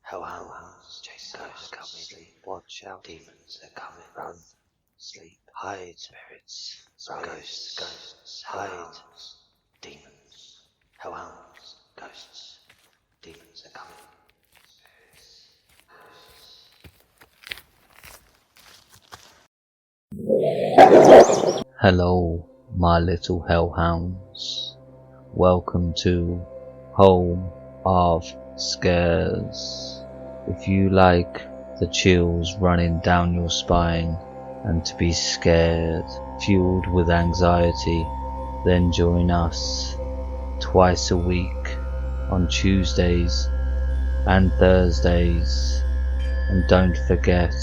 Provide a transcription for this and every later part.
hellhounds, chase ghosts, come sleep, watch out, demons are coming, run, sleep, hide, spirits, ghosts, hide, demons, hellhounds, ghosts, demons are coming, spirits, ghosts. Hello, my little hellhounds. Welcome to Home of Scares. If you like the chills running down your spine and to be scared, fueled with anxiety, then join us twice a week on Tuesdays and Thursdays. And don't forget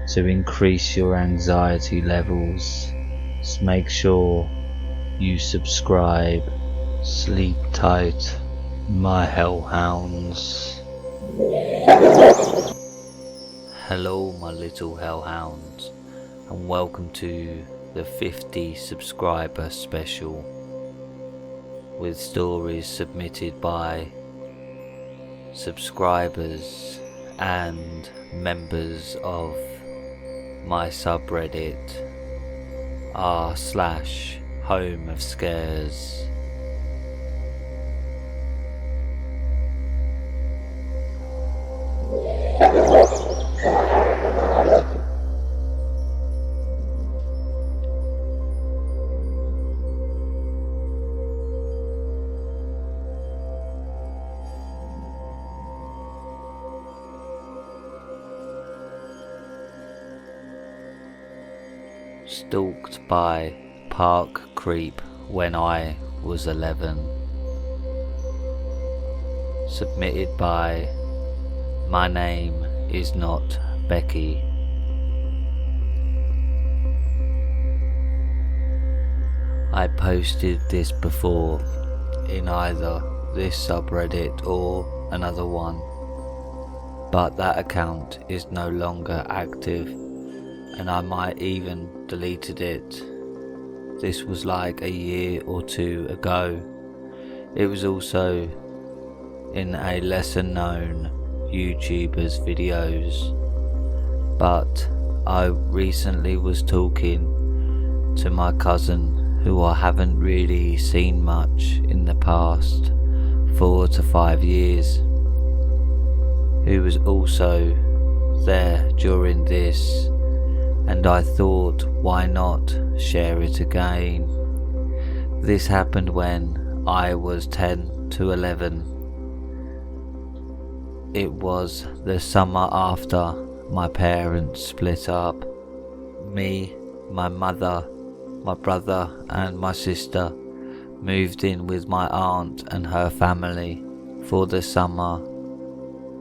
to increase your anxiety levels. Just make sure you subscribe. Sleep tight, my hellhounds. Hello, my little hellhounds, and welcome to the 50 subscriber special with stories submitted by subscribers and members of my subreddit r/homeofscares. Stalked by park creep when I was 11. Submitted by My Name Is Not Becky. I posted this before in either this subreddit or another one, but that account is no longer active, and I might even deleted it. This was like a year or two ago. It was also in a lesser known YouTuber's videos, but I recently was talking to my cousin, who I haven't really seen much in the past 4 to 5 years, who was also there during this, and I thought, why not share it again? This happened when I was 10 to 11. It was the summer after my parents split up. Me, my mother, my brother and my sister moved in with my aunt and her family for the summer,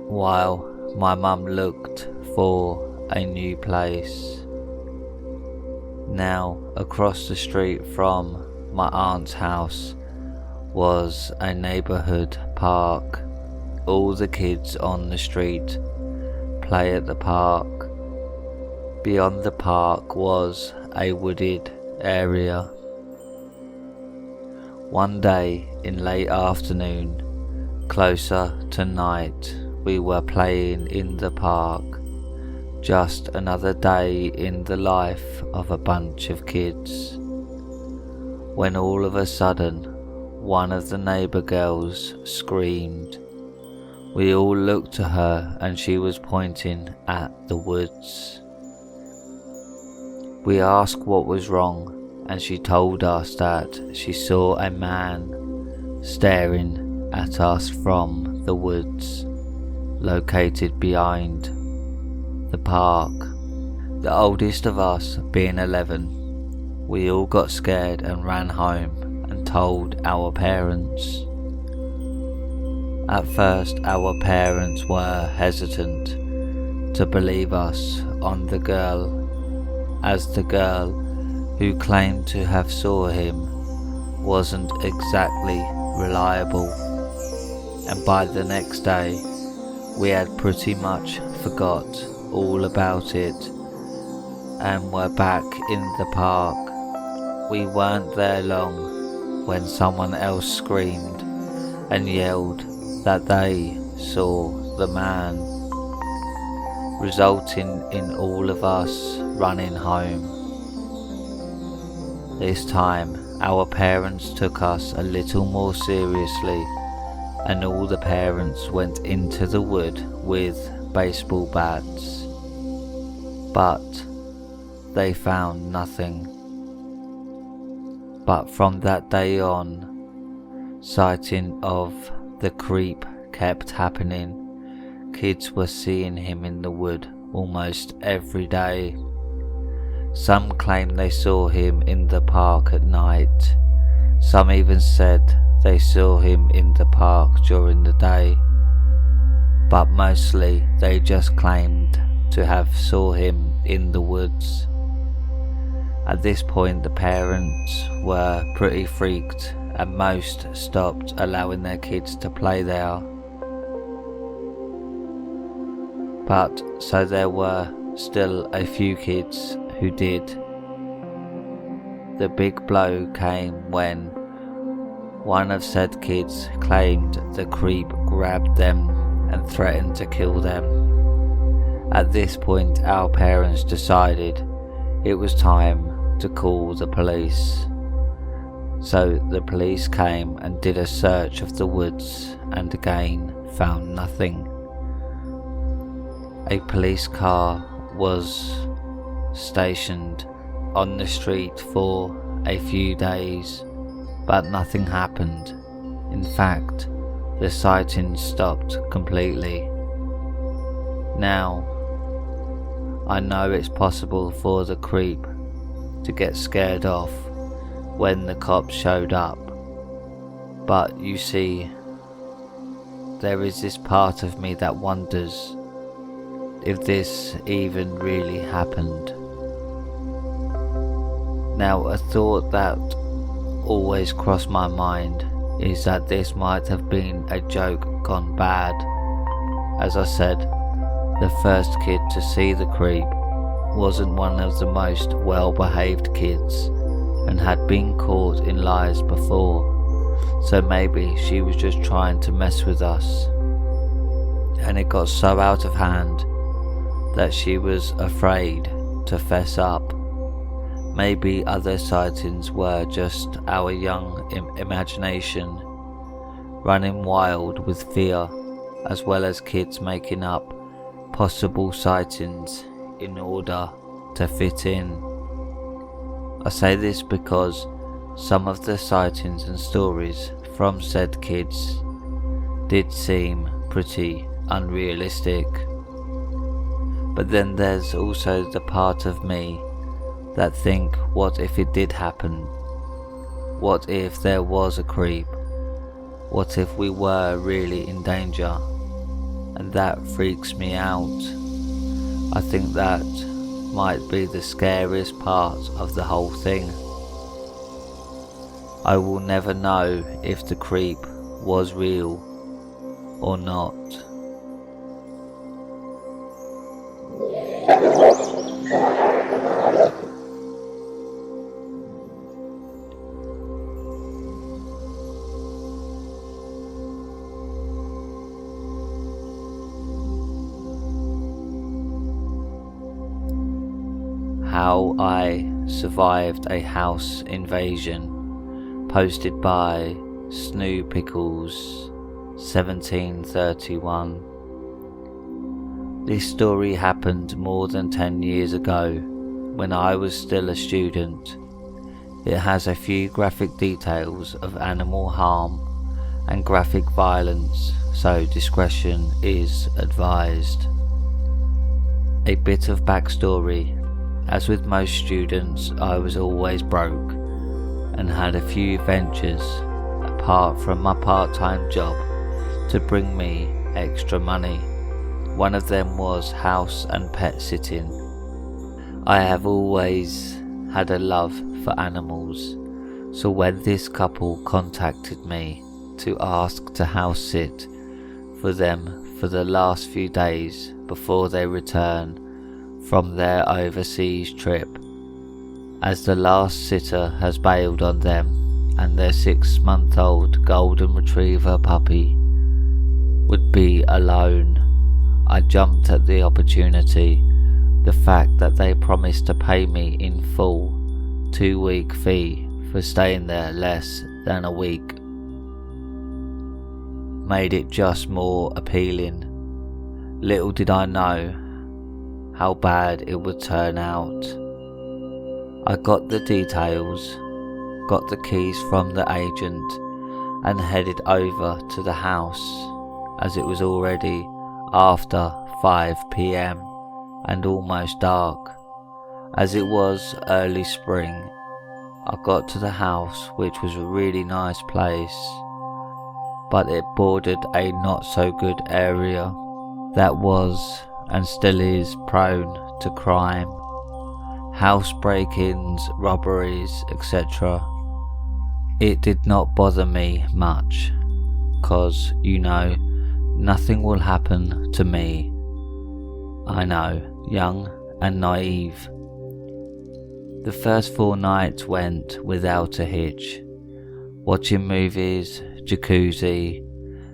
while my mum looked for a new place. Now, across the street from my aunt's house was a neighbourhood park. All the kids on the street play at the park. Beyond the park was a wooded area. One day in late afternoon, closer to night, we were playing in the park. Just another day in the life of a bunch of kids, when all of a sudden one of the neighbour girls screamed. We all looked to her and she was pointing at the woods. We asked what was wrong, and she told us that she saw a man staring at us from the woods located behind the park. The oldest of us being 11, we all got scared and ran home and told our parents. At first our parents were hesitant to believe us on the girl, as the girl who claimed to have saw him wasn't exactly reliable, and by the next day we had pretty much forgot all about it and were back in the park. We weren't there long when someone else screamed and yelled that they saw the man. resulting in all of us running home. This time, our parents took us a little more seriously, and all the parents went into the wood with baseball bats. But they found nothing. But from that day on, sighting of the creep kept happening. Kids were seeing him in the wood almost every day. Some claimed they saw him in the park at night. Some even said they saw him in the park during the day. But mostly they just claimed to have saw him in the woods. At this point the parents were pretty freaked and most stopped allowing their kids to play there. But so there were still a few kids who did. The big blow came when one of said kids claimed the creep grabbed them and threatened to kill them. At this point our parents decided it was time to call the police. So the police came and did a search of the woods and again found nothing. A police car was stationed on the street for a few days, but nothing happened. In fact, the sighting stopped completely. Now, I know it's possible for the creep to get scared off when the cops showed up, but you see, there is this part of me that wonders if this even really happened. Now, a thought that always crossed my mind is that this might have been a joke gone bad. As I said, the first kid to see the creep wasn't one of the most well-behaved kids and had been caught in lies before, so maybe she was just trying to mess with us, and it got so out of hand that she was afraid to fess up. Maybe other sightings were just our young imagination running wild with fear, as well as kids making up possible sightings in order to fit in. I say this because some of the sightings and stories from said kids did seem pretty unrealistic. But then there's also the part of me that think, what if it did happen? What if there was a creep? What if we were really in danger? And that freaks me out. I think that might be the scariest part of the whole thing. I will never know if the creep was real or not. How I survived a house invasion, posted by Snoo Pickles 1731. This story happened more than 10 years ago, when I was still a student. It has a few graphic details of animal harm and graphic violence, so discretion is advised. A bit of backstory. As with most students, I was always broke and had a few ventures apart from my part-time job to bring me extra money. One of them was house and pet sitting. I have always had a love for animals, so when this couple contacted me to ask to house sit for them for the last few days before they return from their overseas trip, as the last sitter has bailed on them and their 6-month-old golden retriever puppy would be alone, I jumped at the opportunity. The fact that they promised to pay me in full 2-week fee for staying there less than a week made it just more appealing. Little did I know how bad it would turn out. I got the details, got the keys from the agent, and headed over to the house, as it was already after 5 PM and almost dark. As it was early spring, I got to the house, which was a really nice place, but it bordered a not so good area that was and still is prone to crime, house break-ins, robberies, etc. It did not bother me much, 'cause nothing will happen to me. I know, young and naive. The first 4 nights went without a hitch, watching movies, jacuzzi,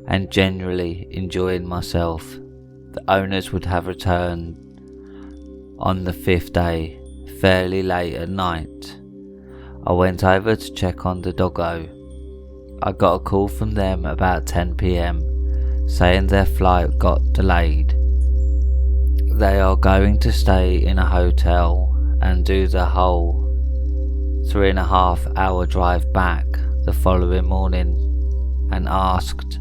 and generally enjoying myself. The owners would have returned on the 5th day, fairly late at night. I went over to check on the doggo. I got a call from them about 10 PM saying their flight got delayed. They are going to stay in a hotel and do the whole 3.5-hour drive back the following morning, and asked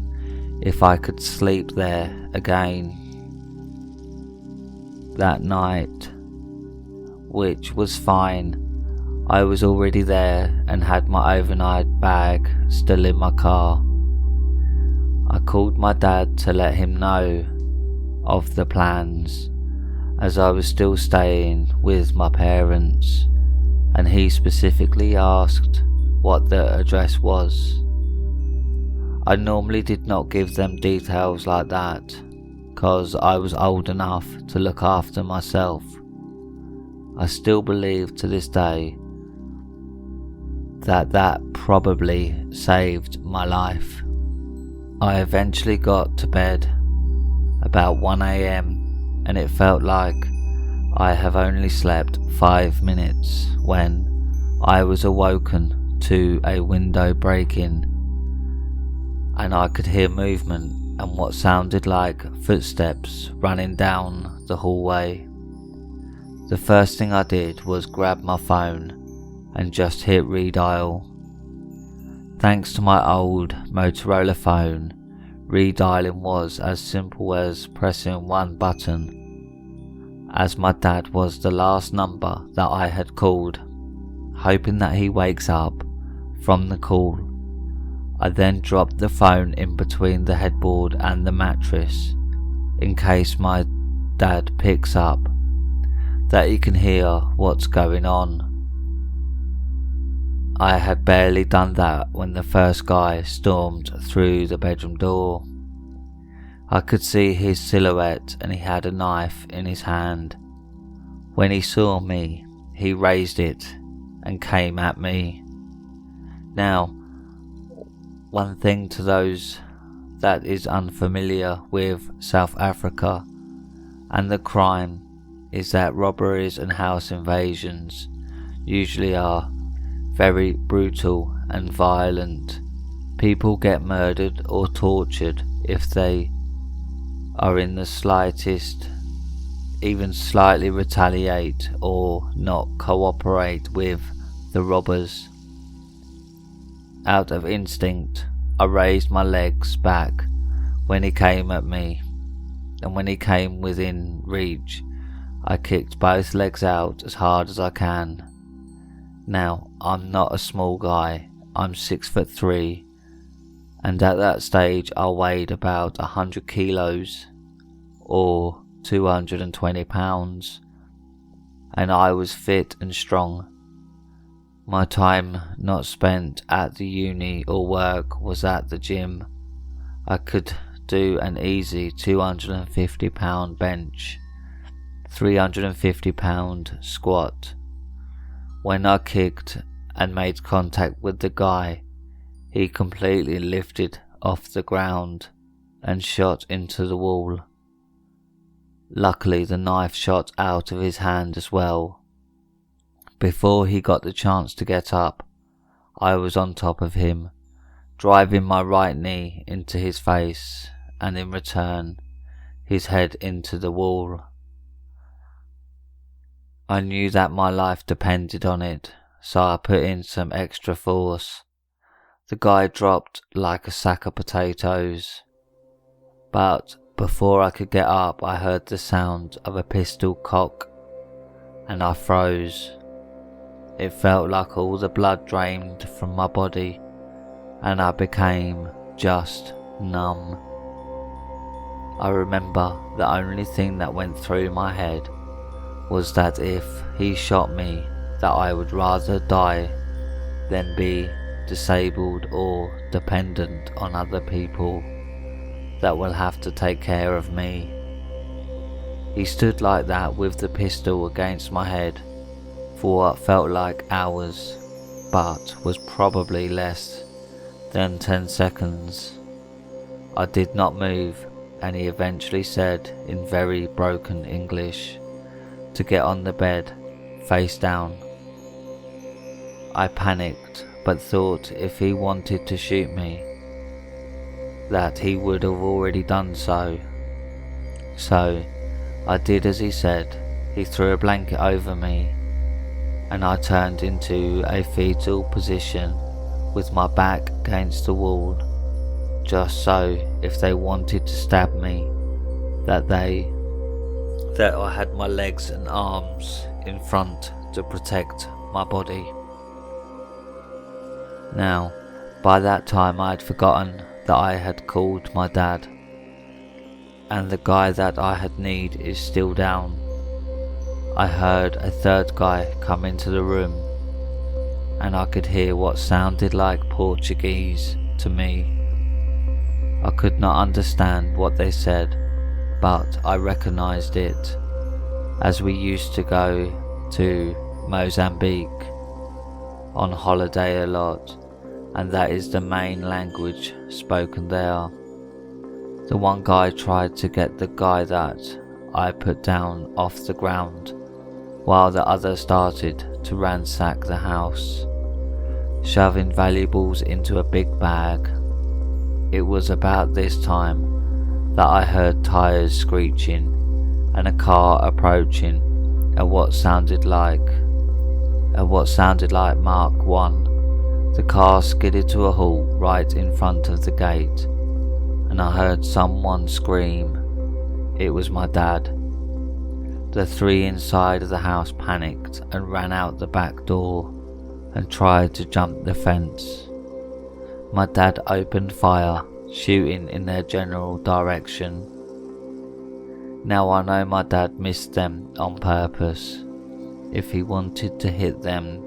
if I could sleep there again that night, which was fine. I was already there and had my overnight bag still in my car. I called my dad to let him know of the plans, as I was still staying with my parents, and he specifically asked what the address was. I normally did not give them details like that, 'cause I was old enough to look after myself. I still believe to this day that probably saved my life. I eventually got to bed about 1 AM, and it felt like I have only slept 5 minutes when I was awoken to a window break-in, and I could hear movement and what sounded like footsteps running down the hallway. The first thing I did was grab my phone and just hit redial. Thanks to my old Motorola phone, redialing was as simple as pressing one button, as my dad was the last number that I had called. Hoping that he wakes up from the call, I then dropped the phone in between the headboard and the mattress, in case my dad picks up, that he can hear what's going on. I had barely done that when the first guy stormed through the bedroom door. I could see his silhouette, and he had a knife in his hand. When he saw me, he raised it and came at me. Now, one thing to those that is unfamiliar with South Africa and the crime is that robberies and house invasions usually are very brutal and violent. People get murdered or tortured if they are in the slightest, even slightly retaliate or not cooperate with the robbers. Out of instinct, I raised my legs back when he came at me, and when he came within reach, I kicked both legs out as hard as I can. Now, I'm not a small guy, I'm 6'3", and at that stage I weighed about 100 kilos or 220 pounds, and I was fit and strong. My time not spent at the uni or work was at the gym. I could do an easy 250 pound bench, 350 pound squat. When I kicked and made contact with the guy, he completely lifted off the ground and shot into the wall. Luckily, the knife shot out of his hand as well. Before he got the chance to get up, I was on top of him, driving my right knee into his face, and in return, his head into the wall. I knew that my life depended on it, so I put in some extra force. The guy dropped like a sack of potatoes, but before I could get up, I heard the sound of a pistol cock, and I froze. It felt like all the blood drained from my body, and I became just numb. I remember the only thing that went through my head was that if he shot me, that I would rather die than be disabled or dependent on other people that will have to take care of me. He stood like that with the pistol against my head for what felt like hours, but was probably less than 10 seconds. I did not move, and he eventually said in very broken English to get on the bed, face down. I panicked, but thought if he wanted to shoot me, that he would have already done so. So I did as he said. He threw a blanket over me, and I turned into a fetal position with my back against the wall, just so if they wanted to stab me, that I had my legs and arms in front to protect my body. Now, by that time I had forgotten that I had called my dad, and the guy that I had kneed is still down. I heard a third guy come into the room, and I could hear what sounded like Portuguese to me. I could not understand what they said, but I recognized it, as we used to go to Mozambique on holiday a lot, and that is the main language spoken there. The one guy tried to get the guy that I put down off the ground, while the other started to ransack the house, shoving valuables into a big bag. It was about this time that I heard tires screeching and a car approaching at what sounded like Mark 1. The car skidded to a halt right in front of the gate, and I heard someone scream. It was my dad. The three inside of the house panicked and ran out the back door and tried to jump the fence. My dad opened fire, shooting in their general direction. Now I know my dad missed them on purpose. If he wanted to hit them,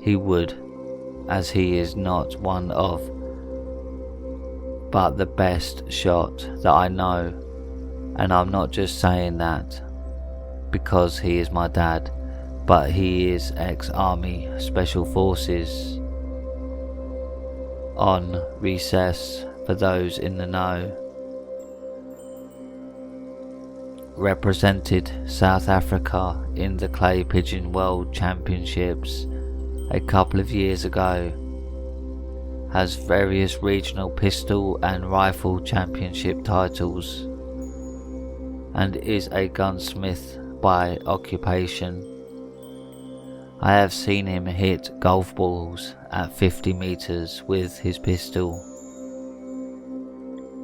he would, as he is not one of but the best shot that I know, and I'm not just saying that because he is my dad, but he is ex-Army Special Forces on recess for those in the know. Represented South Africa in the Clay Pigeon World Championships a couple of years ago. Has various regional pistol and rifle championship titles, and is a gunsmith by occupation. I have seen him hit golf balls at 50 meters with his pistol.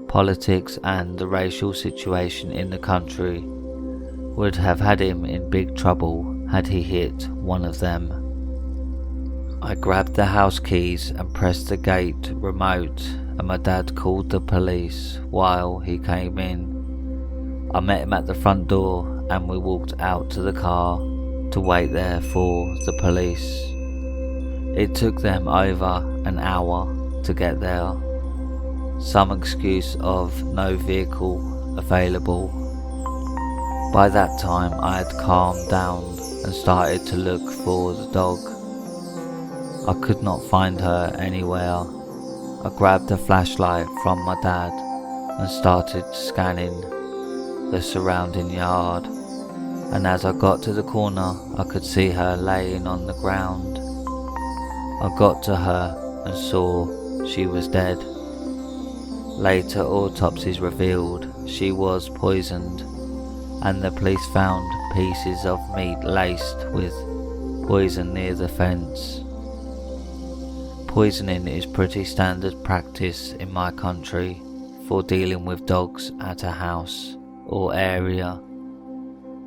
Politics and the racial situation in the country would have had him in big trouble had he hit one of them. I grabbed the house keys and pressed the gate remote, and my dad called the police while he came in. I met him at the front door and we walked out to the car to wait there for the police. It took them over an hour to get there. Some excuse of no vehicle available. By that time I had calmed down and started to look for the dog. I could not find her anywhere. I grabbed a flashlight from my dad and started scanning the surrounding yard, and as I got to the corner I could see her laying on the ground. I got to her and saw she was dead. Later autopsies revealed she was poisoned, and the police found pieces of meat laced with poison near the fence. Poisoning is pretty standard practice in my country for dealing with dogs at a house or area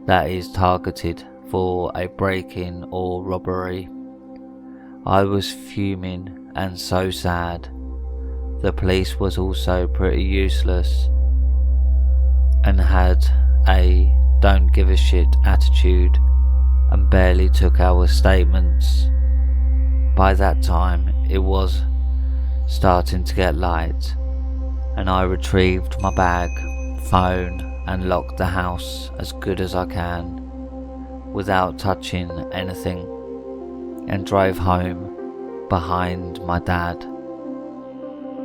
that is targeted for a break-in or robbery. I was fuming and so sad. The police was also pretty useless and had a don't give a shit attitude and barely took our statements. By that time it was starting to get light, and I retrieved my bag, phone and locked the house as good as I can without touching anything, and drove home behind my dad.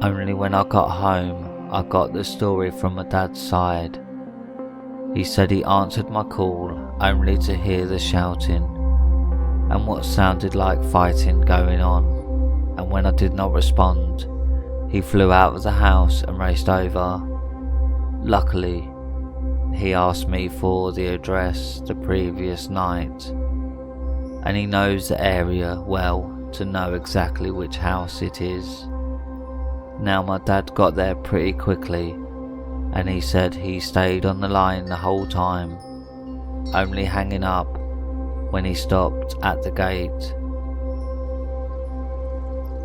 Only when I got home I got the story from my dad's side. He said he answered my call only to hear the shouting and what sounded like fighting going on, and when I did not respond, he flew out of the house and raced over. Luckily, he asked me for the address the previous night, and he knows the area well to know exactly which house it is. Now my dad got there pretty quickly, and he said he stayed on the line the whole time, only hanging up when he stopped at the gate.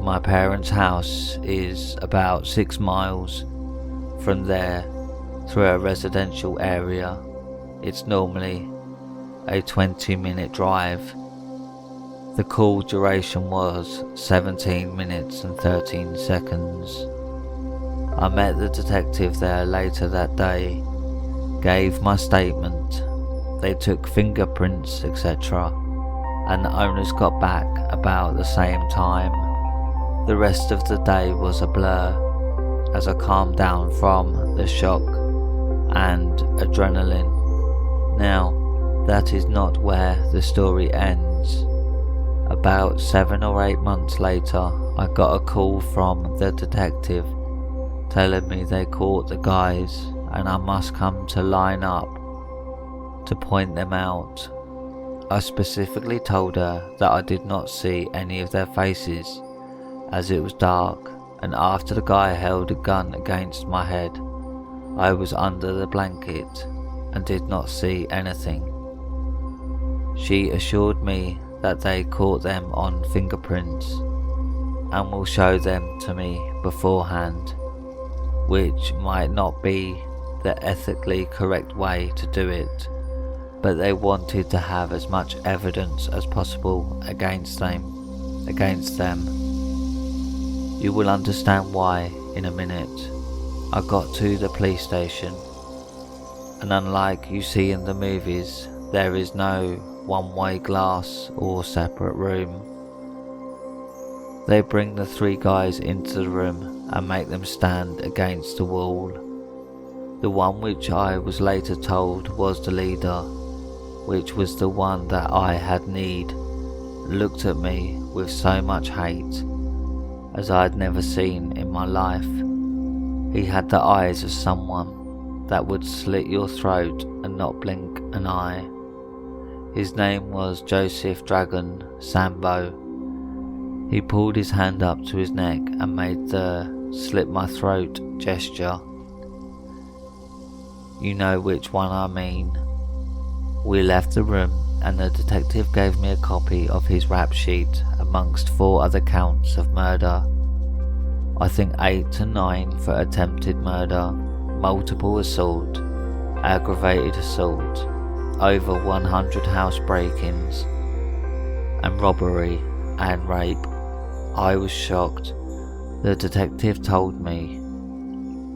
My parents' house is about 6 miles from there through a residential area. It's normally a 20-minute drive. The call duration was 17 minutes and 13 seconds. I met the detective there later that day, gave my statement. They took fingerprints, etc., and the owners got back about the same time. The rest of the day was a blur as I calmed down from the shock and adrenaline. Now, that is not where the story ends. About 7 or 8 months later, I got a call from the detective telling me they caught the guys and I must come to line up to point them out. I specifically told her that I did not see any of their faces as it was dark, and after the guy held a gun against my head, I was under the blanket and did not see anything. She assured me that they caught them on fingerprints and will show them to me beforehand, which might not be the ethically correct way to do it, but they wanted to have as much evidence as possible against them. You will understand why in a minute. I got to the police station, and unlike you see in the movies, there is no one-way glass or separate room. They bring the 3 guys into the room and make them stand against the wall. The one which I was later told was the leader, which was the one that I had need, looked at me with so much hate as I had never seen in my life. He had the eyes of someone that would slit your throat and not blink an eye. His name was Joseph Dragon Sambo. He pulled his hand up to his neck and made the slit my throat gesture. You know which one I mean. We left the room and the detective gave me a copy of his rap sheet amongst 4 other counts of murder. I think 8 to 9 for attempted murder, multiple assault, aggravated assault, over 100 house break-ins, and robbery and rape. I was shocked. The detective told me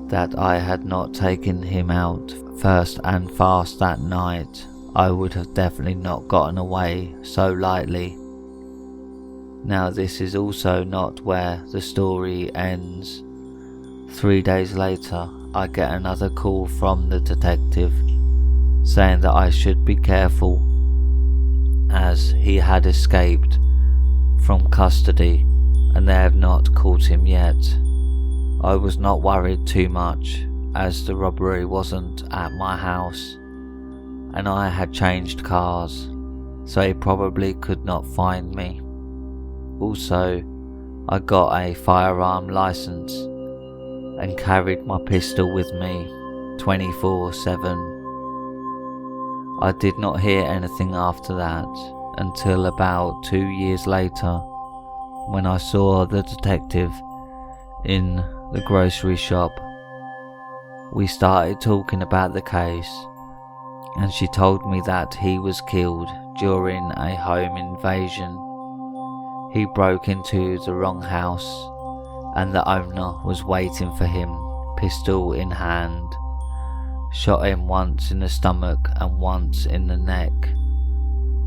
that I had not taken him out first and fast that night. I would have definitely not gotten away so lightly. Now this is also not where the story ends. 3 days later, I get another call from the detective saying that I should be careful as he had escaped from custody and they have not caught him yet. I was not worried too much as the robbery wasn't at my house and I had changed cars, so he probably could not find me. Also, I got a firearm license and carried my pistol with me 24/7. I did not hear anything after that until about 2 years later when I saw the detective in the grocery shop. We started talking about the case and she told me that he was killed during a home invasion. He broke into the wrong house and the owner was waiting for him, pistol in hand, shot him once in the stomach and once in the neck,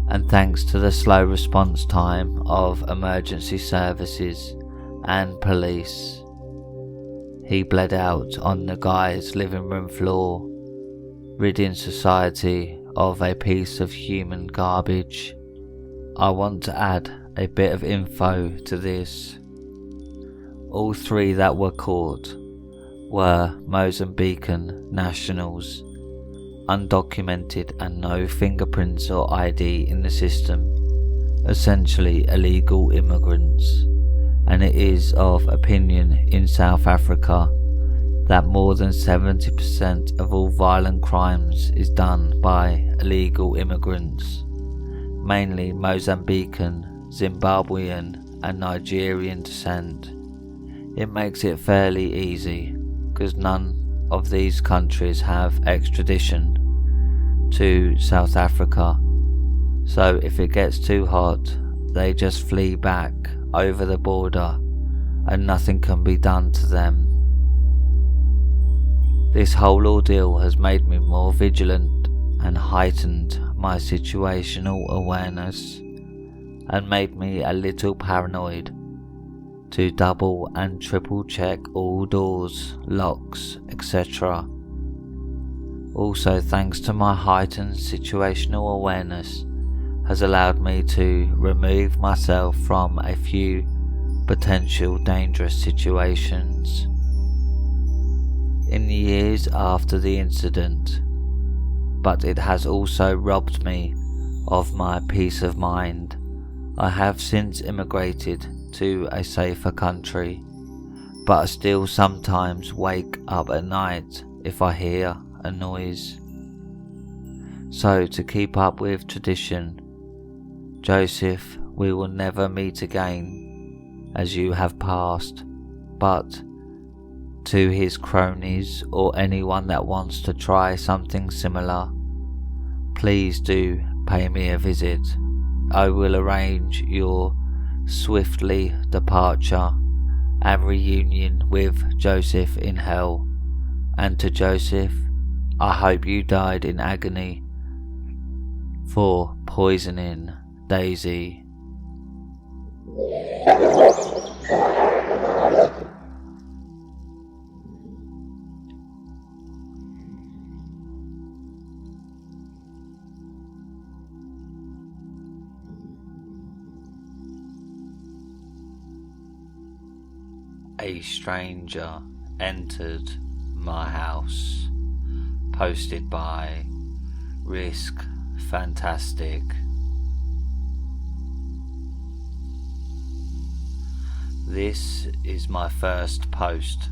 and thanks to the slow response time of emergency services and police, he bled out on the guy's living room floor, ridding society of a piece of human garbage. I want to add a bit of info to this. All three that were caught were Mozambican nationals, undocumented and no fingerprints or ID in the system, essentially illegal immigrants, and it is of opinion in South Africa that more than 70% of all violent crimes is done by illegal immigrants, mainly Mozambican, Zimbabwean and Nigerian descent. It makes it fairly easy because none of these countries have extradition to South Africa, so if it gets too hot they just flee back over the border and nothing can be done to them. This whole ordeal has made me more vigilant and heightened my situational awareness and made me a little paranoid to double and triple check all doors, locks, etc. Also, thanks to my heightened situational awareness has allowed me to remove myself from a few potential dangerous situations. In the years after the incident, but it has also robbed me of my peace of mind. I have since immigrated to a safer country, but I still sometimes wake up at night if I hear a noise. So to keep up with tradition, Joseph, we will never meet again as you have passed, but to his cronies or anyone that wants to try something similar, please do pay me a visit. I will arrange your swiftly departure and reunion with Joseph in hell. And to Joseph, I hope you died in agony for poisoning Daisy. A stranger entered my house. Posted by Risk Fantastic. This is my first post.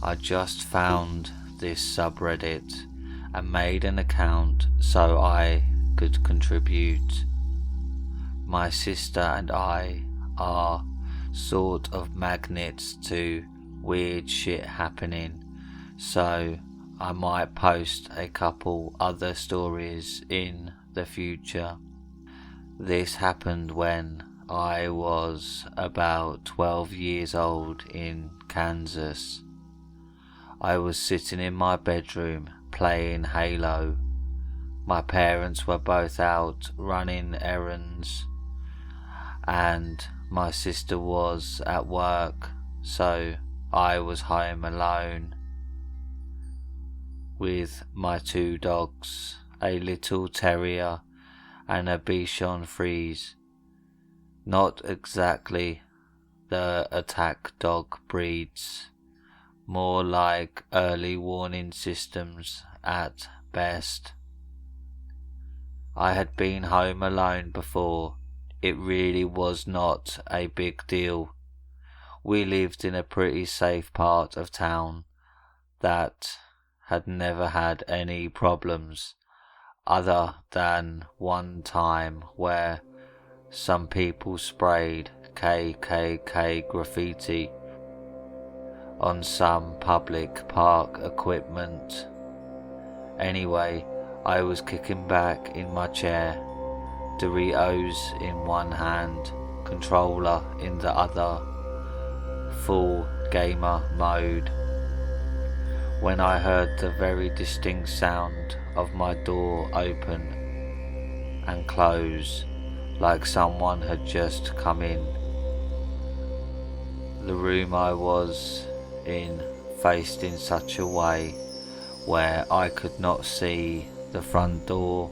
I just found this subreddit and made an account so I could contribute. My sister and I are sort of magnets to weird shit happening, so I might post a couple other stories in the future. This happened when I was about 12 years old in Kansas. I was sitting in my bedroom playing Halo. My parents were both out running errands and my sister was at work, so I was home alone. with my 2 dogs, a little terrier and a Bichon Frise. Not exactly the attack dog breeds, more like early warning systems at best. I had been home alone before. It really was not a big deal. We lived in a pretty safe part of town that had never had any problems, other than one time where some people sprayed KKK graffiti on some public park equipment. Anyway, I was kicking back in my chair, Doritos in one hand, controller in the other, full gamer mode, when I heard the very distinct sound of my door open and close, like someone had just come in. The room I was in faced in such a way where I could not see the front door.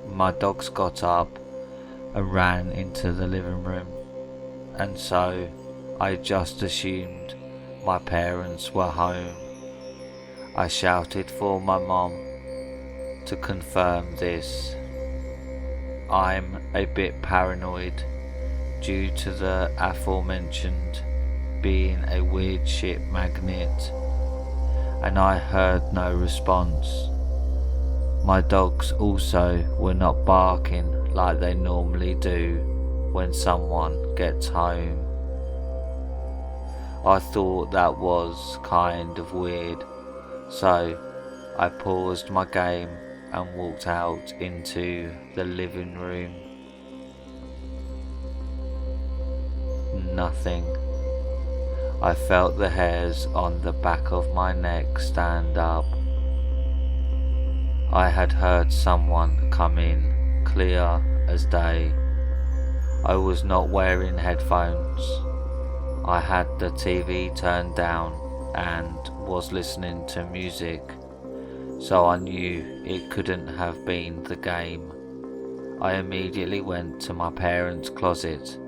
My dogs got up and ran into the living room, and so I just assumed my parents were home. I shouted for my mom to confirm this. I'm a bit paranoid due to the aforementioned being a weird shit magnet, and I heard no response. My dogs also were not barking like they normally do when someone gets home. I thought that was kind of weird, so I paused my game and walked out into the living room. Nothing. I felt the hairs on the back of my neck stand up. I had heard someone come in, clear as day. I was not wearing headphones. I had the TV turned down and was listening to music, so I knew it couldn't have been the game. I immediately went to my parents' closet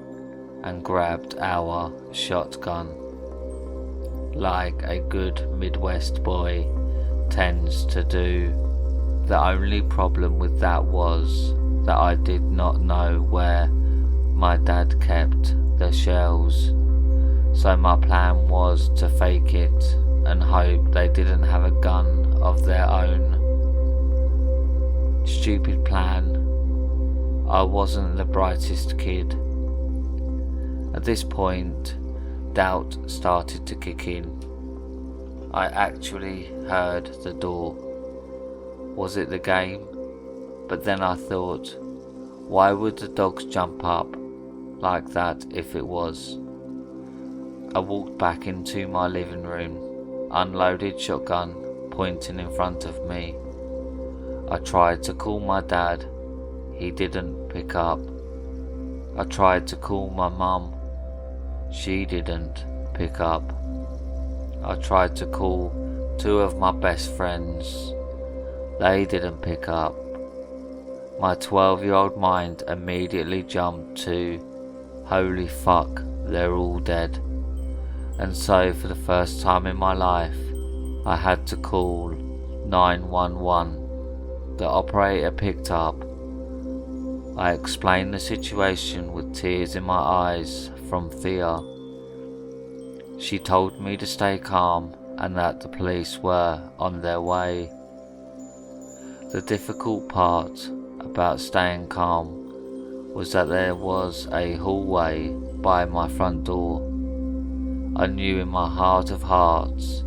and grabbed our shotgun. Like a good Midwest boy tends to do. The only problem with that was that I did not know where my dad kept the shells, so my plan was to fake it and hope they didn't have a gun of their own. Stupid plan. I wasn't the brightest kid. At this point, doubt started to kick in. I actually heard the door. Was it the game? But then I thought, why would the dogs jump up like that if it was? I walked back into my living room, unloaded shotgun pointing in front of me. I tried to call my dad. He didn't pick up. I tried to call my mum. She didn't pick up. I tried to call 2 of my best friends. They didn't pick up. My 12-year-old mind immediately jumped to, holy fuck, they're all dead. And so for the first time in my life, I had to call 911. The operator picked up. I explained the situation with tears in my eyes from fear. She told me to stay calm and that the police were on their way. The difficult part about staying calm was that there was a hallway by my front door. I knew in my heart of hearts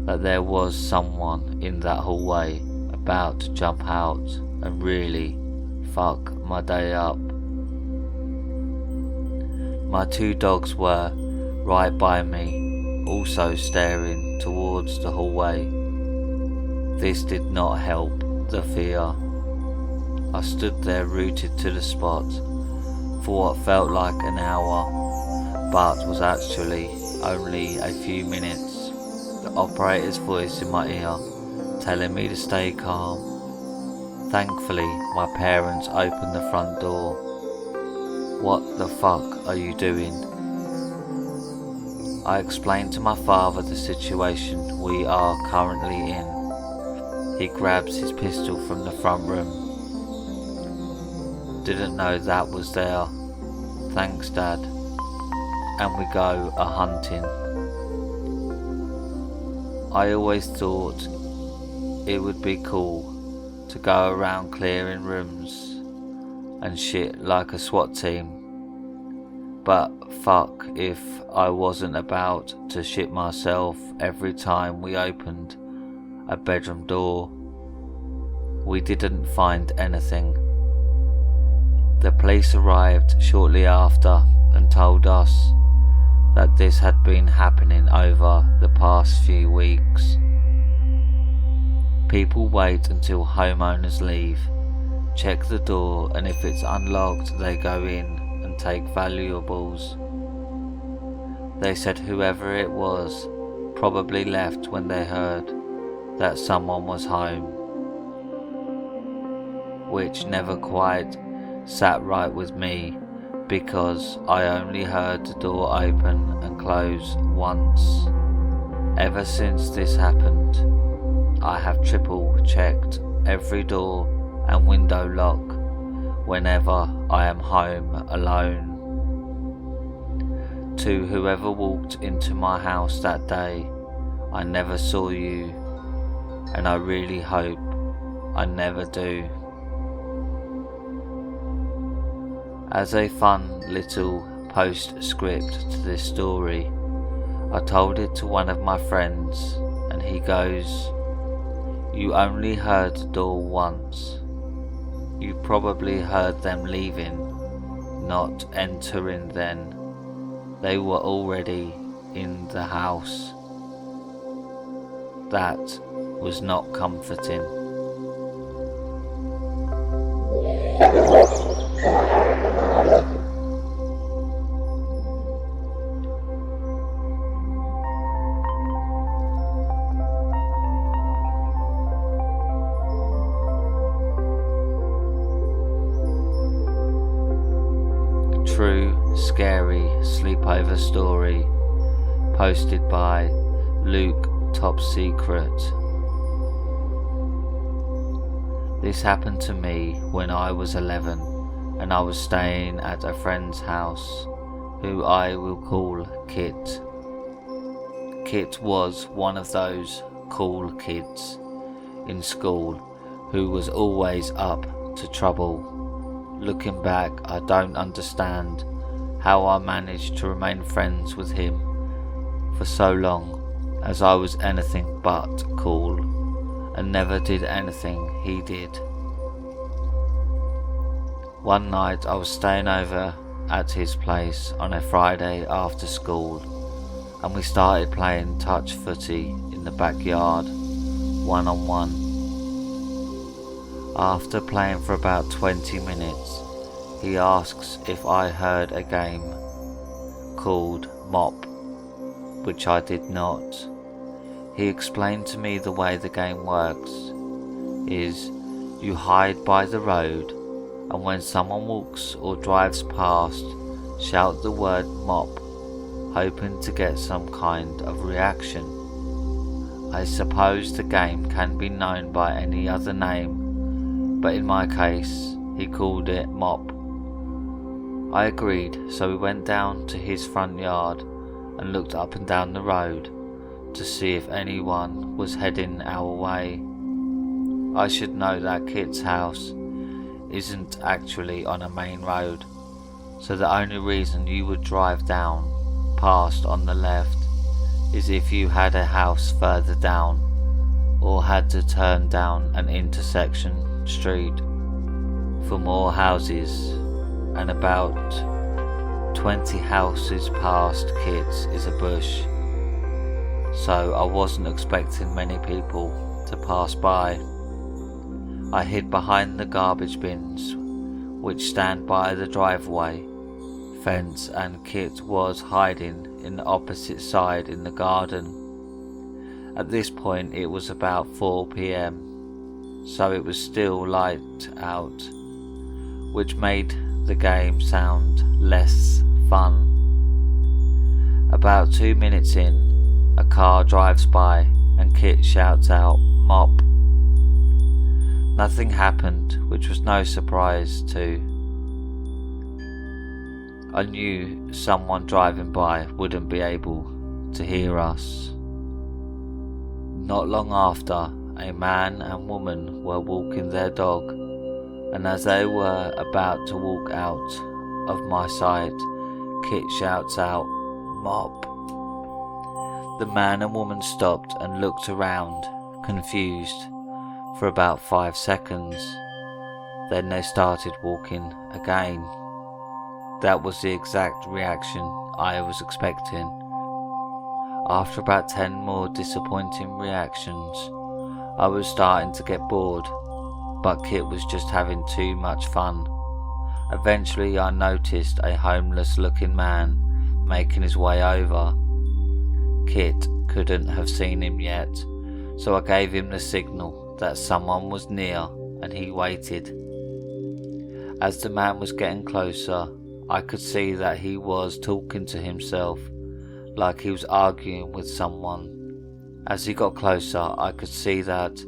that there was someone in that hallway about to jump out and really fuck my day up. My 2 dogs were right by me, also staring towards the hallway. This did not help the fear. I stood there rooted to the spot for what felt like an hour, but was actually only a few minutes. The operator's voice in my ear telling me to stay calm. Thankfully, my parents opened the front door. "What the fuck are you doing?" I explained to my father the situation we are currently in. He grabs his pistol from the front room. "Didn't know that was there. Thanks, Dad." And we go a-hunting. I always thought it would be cool to go around clearing rooms and shit like a SWAT team. But fuck if I wasn't about to shit myself every time we opened a bedroom door. We didn't find anything. The police arrived shortly after and told us that this had been happening over the past few weeks. People wait until homeowners leave, check the door, and if it's unlocked they go in and take valuables. They said whoever it was probably left when they heard that someone was home, which never quite sat right with me because I only heard the door open and close once. Ever since this happened, I have triple checked every door and window lock whenever I am home alone. To whoever walked into my house that day, I never saw you, and I really hope I never do. As a fun little postscript to this story, I told it to one of my friends and he goes, "You only heard the door once. You probably heard them leaving, not entering then. They were already in the house." That was not comforting. True scary sleepover story posted by Luke Top Secret. This happened to me when I was 11 and I was staying at a friend's house who I will call Kit. Kit was one of those cool kids in school who was always up to trouble. Looking back, I don't understand how I managed to remain friends with him for so long, as I was anything but cool and never did anything he did. One night I was staying over at his place on a Friday after school, and we started playing touch footy in the backyard, one-on-one. After playing for about 20 minutes, he asks if I heard a game called Mop, which I did not. He explained to me the way the game works is you hide by the road, and when someone walks or drives past, shout the word Mop, hoping to get some kind of reaction. I suppose the game can be known by any other name, but in my case, he called it Mop. I agreed, so we went down to his front yard and looked up and down the road to see if anyone was heading our way. I should know that Kit's house isn't actually on a main road, so the only reason you would drive down past on the left is if you had a house further down or had to turn down an intersection street for more houses, and about 20 houses past Kit's is a bush, so I wasn't expecting many people to pass by. I hid behind the garbage bins which stand by the driveway fence, and Kit was hiding in the opposite side in the garden. At this point it was about 4 p.m, so it was still light out, which made the game sound less fun. About 2 minutes in, a car drives by and Kit shouts out, "Mop." Nothing happened, which was no surprise to. I knew someone driving by wouldn't be able to hear us. Not long after, a man and woman were walking their dog, and as they were about to walk out of my sight, Kit shouts out, "Mop." The man and woman stopped and looked around, confused, for about 5 seconds. Then they started walking again. That was the exact reaction I was expecting. After about 10 more disappointing reactions, I was starting to get bored, but Kit was just having too much fun. Eventually I noticed a homeless looking man making his way over. Kit couldn't have seen him yet, so I gave him the signal that someone was near and he waited. As the man was getting closer, I could see that he was talking to himself, like he was arguing with someone. As he got closer, I could see that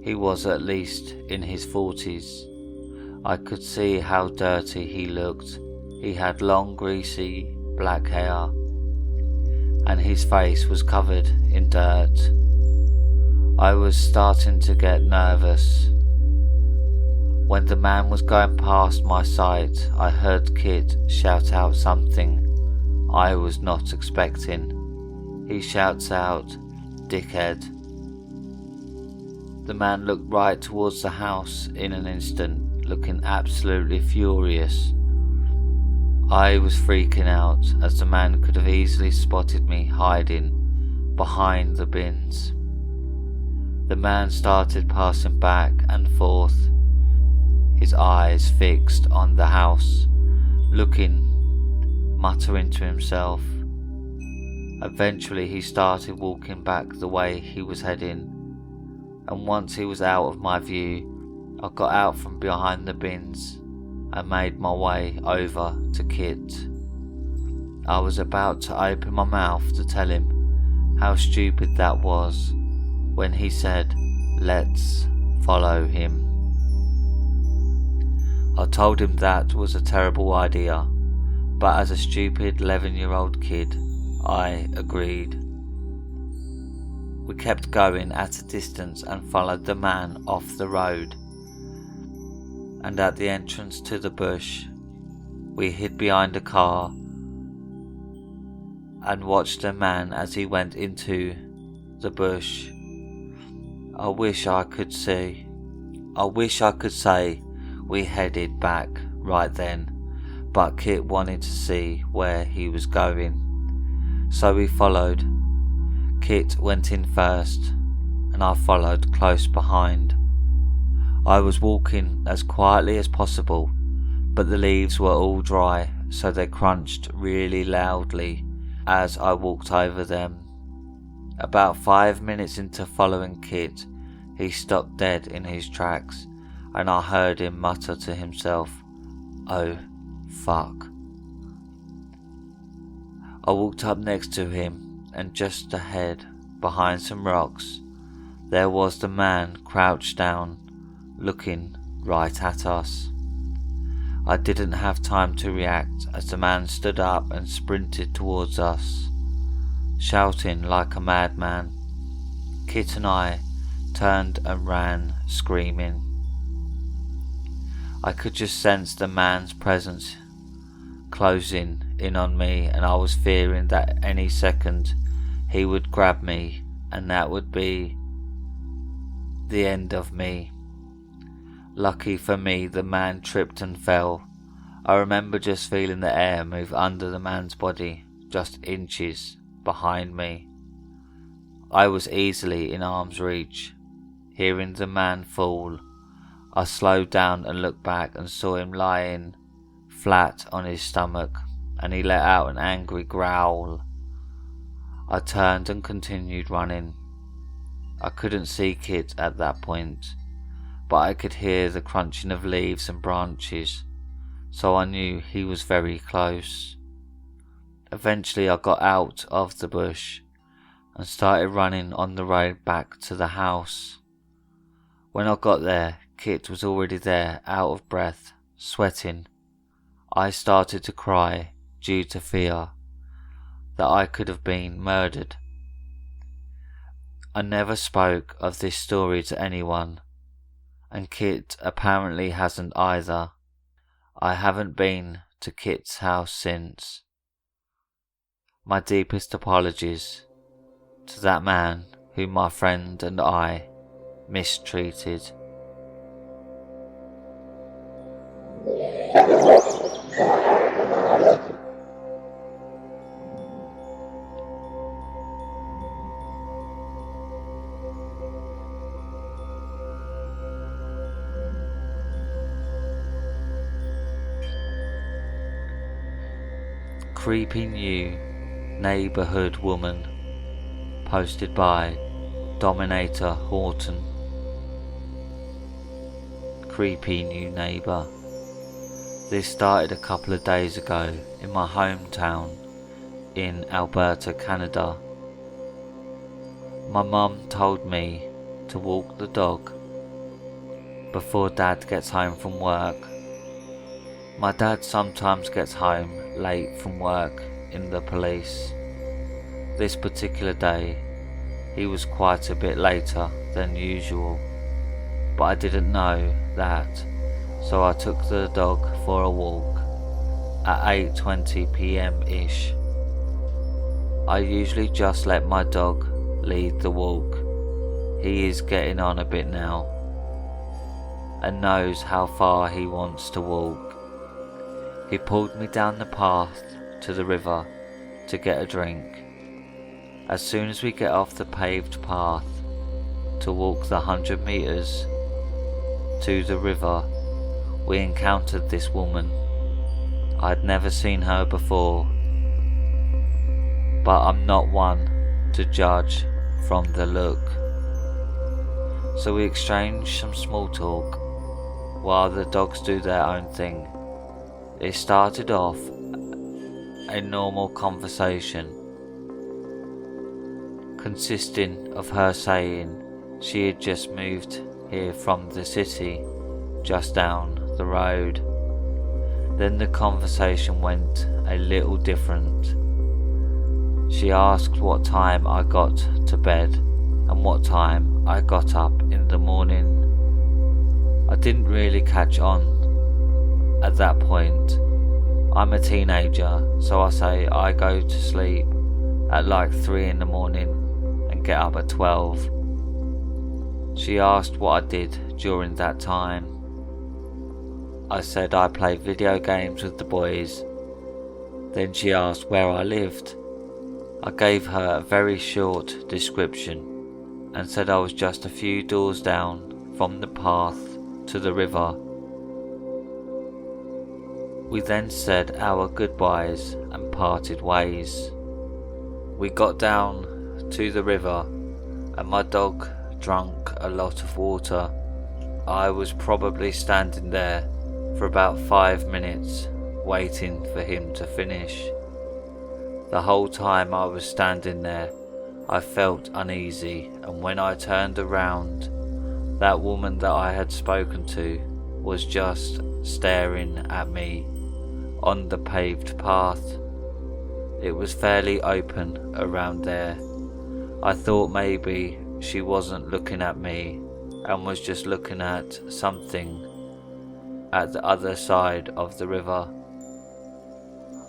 he was at least in his 40s. I could see how dirty he looked. He had long, greasy, black hair, and his face was covered in dirt. I was starting to get nervous. When the man was going past my sight, I heard Kit shout out something I was not expecting. He shouts out, "Dickhead." The man looked right towards the house in an instant, looking absolutely furious. I was freaking out, as the man could have easily spotted me hiding behind the bins. The man started passing back and forth, his eyes fixed on the house, looking, muttering to himself. Eventually he started walking back the way he was heading, and once he was out of my view, I got out from behind the bins and made my way over to Kit. I was about to open my mouth to tell him how stupid that was when he said, "Let's follow him." I told him that was a terrible idea, but as a stupid 11-year-old kid, I agreed. We kept going at a distance and followed the man off the road, and at the entrance to the bush, we hid behind a car and watched the man as he went into the bush. I wish I could say we headed back right then, but Kit wanted to see where he was going, so we followed. Kit went in first, and I followed close behind. I was walking as quietly as possible, but the leaves were all dry, so they crunched really loudly as I walked over them. About 5 minutes into following Kit, he stopped dead in his tracks, and I heard him mutter to himself, "Oh, fuck." I walked up next to him, and just ahead, behind some rocks, there was the man crouched down, looking right at us. I didn't have time to react as the man stood up and sprinted towards us, shouting like a madman. Kit and I turned and ran, screaming. I could just sense the man's presence closing in on me, and I was fearing that any second he would grab me, and that would be the end of me. Lucky for me, the man tripped and fell. I remember just feeling the air move under the man's body, just inches behind me. I was easily in arm's reach. Hearing the man fall, I slowed down and looked back and saw him lying flat on his stomach, and he let out an angry growl. I turned and continued running. I couldn't see Kit at that point, but I could hear the crunching of leaves and branches, so I knew he was very close. Eventually I got out of the bush and started running on the road back to the house. When I got there, Kit was already there, out of breath, sweating. I started to cry due to fear that I could have been murdered. I never spoke of this story to anyone, and Kit apparently hasn't either. I haven't been to Kit's house since. My deepest apologies to that man whom my friend and I mistreated. Creepy new neighbourhood woman, posted by Dominator Horton. Creepy new neighbour. This started a couple of days ago in my hometown in Alberta, Canada. My mum told me to walk the dog before Dad gets home from work. My dad sometimes gets home late from work in the police. This particular day, he was quite a bit later than usual, but I didn't know that, so I took the dog for a walk at 8:20 p.m. ish. I usually just let my dog lead the walk. He is getting on a bit now and knows how far he wants to walk. He pulled me down the path to the river to get a drink. As soon as we get off the paved path to walk the 100 meters to the river, we encountered this woman. I'd never seen her before, but I'm not one to judge from the look. So we exchanged some small talk while the dogs do their own thing. It started off a normal conversation, consisting of her saying she had just moved here from the city just down the road. Then the conversation went a little different. She asked what time I got to bed and what time I got up in the morning. I didn't really catch on at that point. I'm a teenager, so I say I go to sleep at like 3 in the morning and get up at 12. She asked what I did during that time. I said I played video games with the boys. Then she asked where I lived. I gave her a very short description and said I was just a few doors down from the path to the river. We then said our goodbyes and parted ways. We got down to the river and my dog drank a lot of water. I was probably standing there for about 5 minutes waiting for him to finish. The whole time I was standing there, I felt uneasy, and when I turned around, that woman that I had spoken to was just staring at me on the paved path. It was fairly open around there. I thought maybe she wasn't looking at me and was just looking at something at the other side of the river.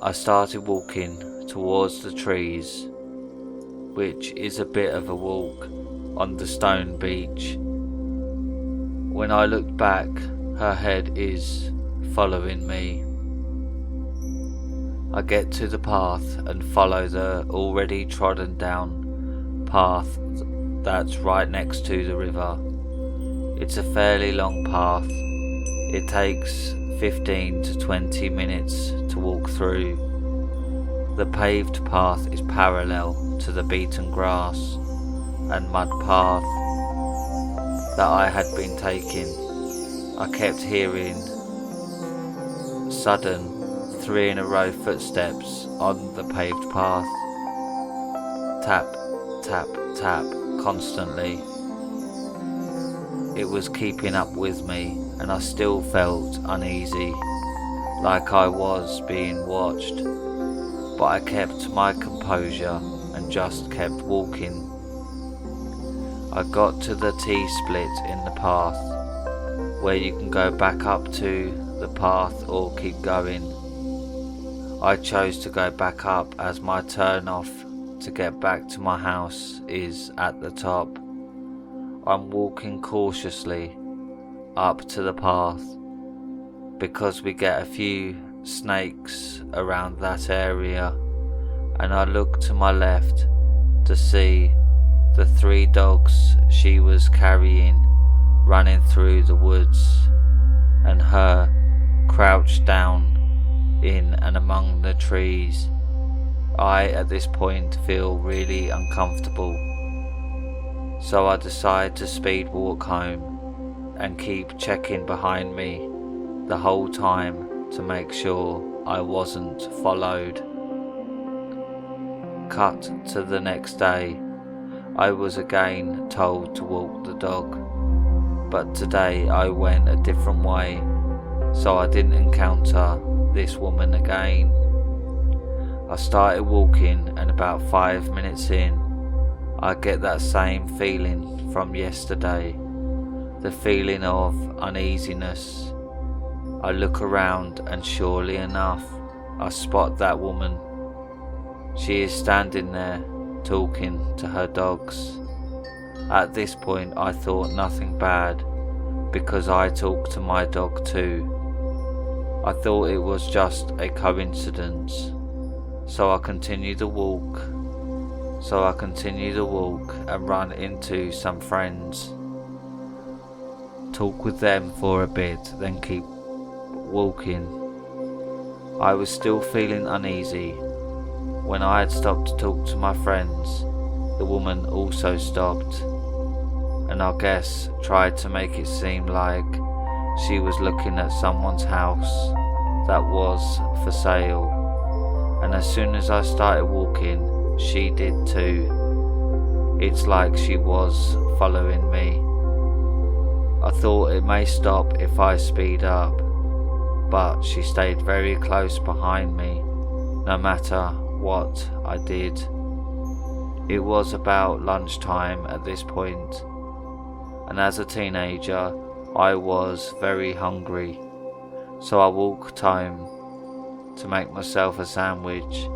I started walking towards the trees, which is a bit of a walk on the stone beach. When I looked back, her head is following me. I get to the path and follow the already trodden down path that's right next to the river. It's a fairly long path. It takes 15 to 20 minutes to walk through. The paved path is parallel to the beaten grass, and mud path that I had been taking. I kept hearing sudden 3 in a row footsteps on the paved path. Tap, tap, tap, constantly. It was keeping up with me, and I still felt uneasy, like I was being watched. But I kept my composure and just kept walking. I got to the T-split in the path, where you can go back up to the path or keep going. I chose to go back up as my turn off to get back to my house is at the top. I'm walking cautiously up to the path because we get a few snakes around that area, and I look to my left to see the 3 dogs she was carrying running through the woods, and her crouched down in and among the trees. I at this point feel really uncomfortable, so I decide to speed walk home and keep checking behind me the whole time to make sure I wasn't followed. Cut to the next day. I was again told to walk the dog, but today I went a different way, so I didn't encounter this woman again. I started walking, and about 5 minutes in, I get that same feeling from yesterday, the feeling of uneasiness. I look around, and surely enough, I spot that woman. She is standing there, talking to her dogs. At this point I thought nothing bad, because I talk to my dog too. I thought it was just a coincidence, so I continue to walk and run into some friends, talk with them for a bit, then keep walking. I was still feeling uneasy. When I had stopped to talk to my friends, the woman also stopped, and I guess tried to make it seem like she was looking at someone's house that was for sale. And as soon as I started walking, she did too. It's like she was following me. I thought it may stop if I speed up, but she stayed very close behind me, no matter what I did. It was about lunchtime at this point, and as a teenager I was very hungry, so I walked home to make myself a sandwich.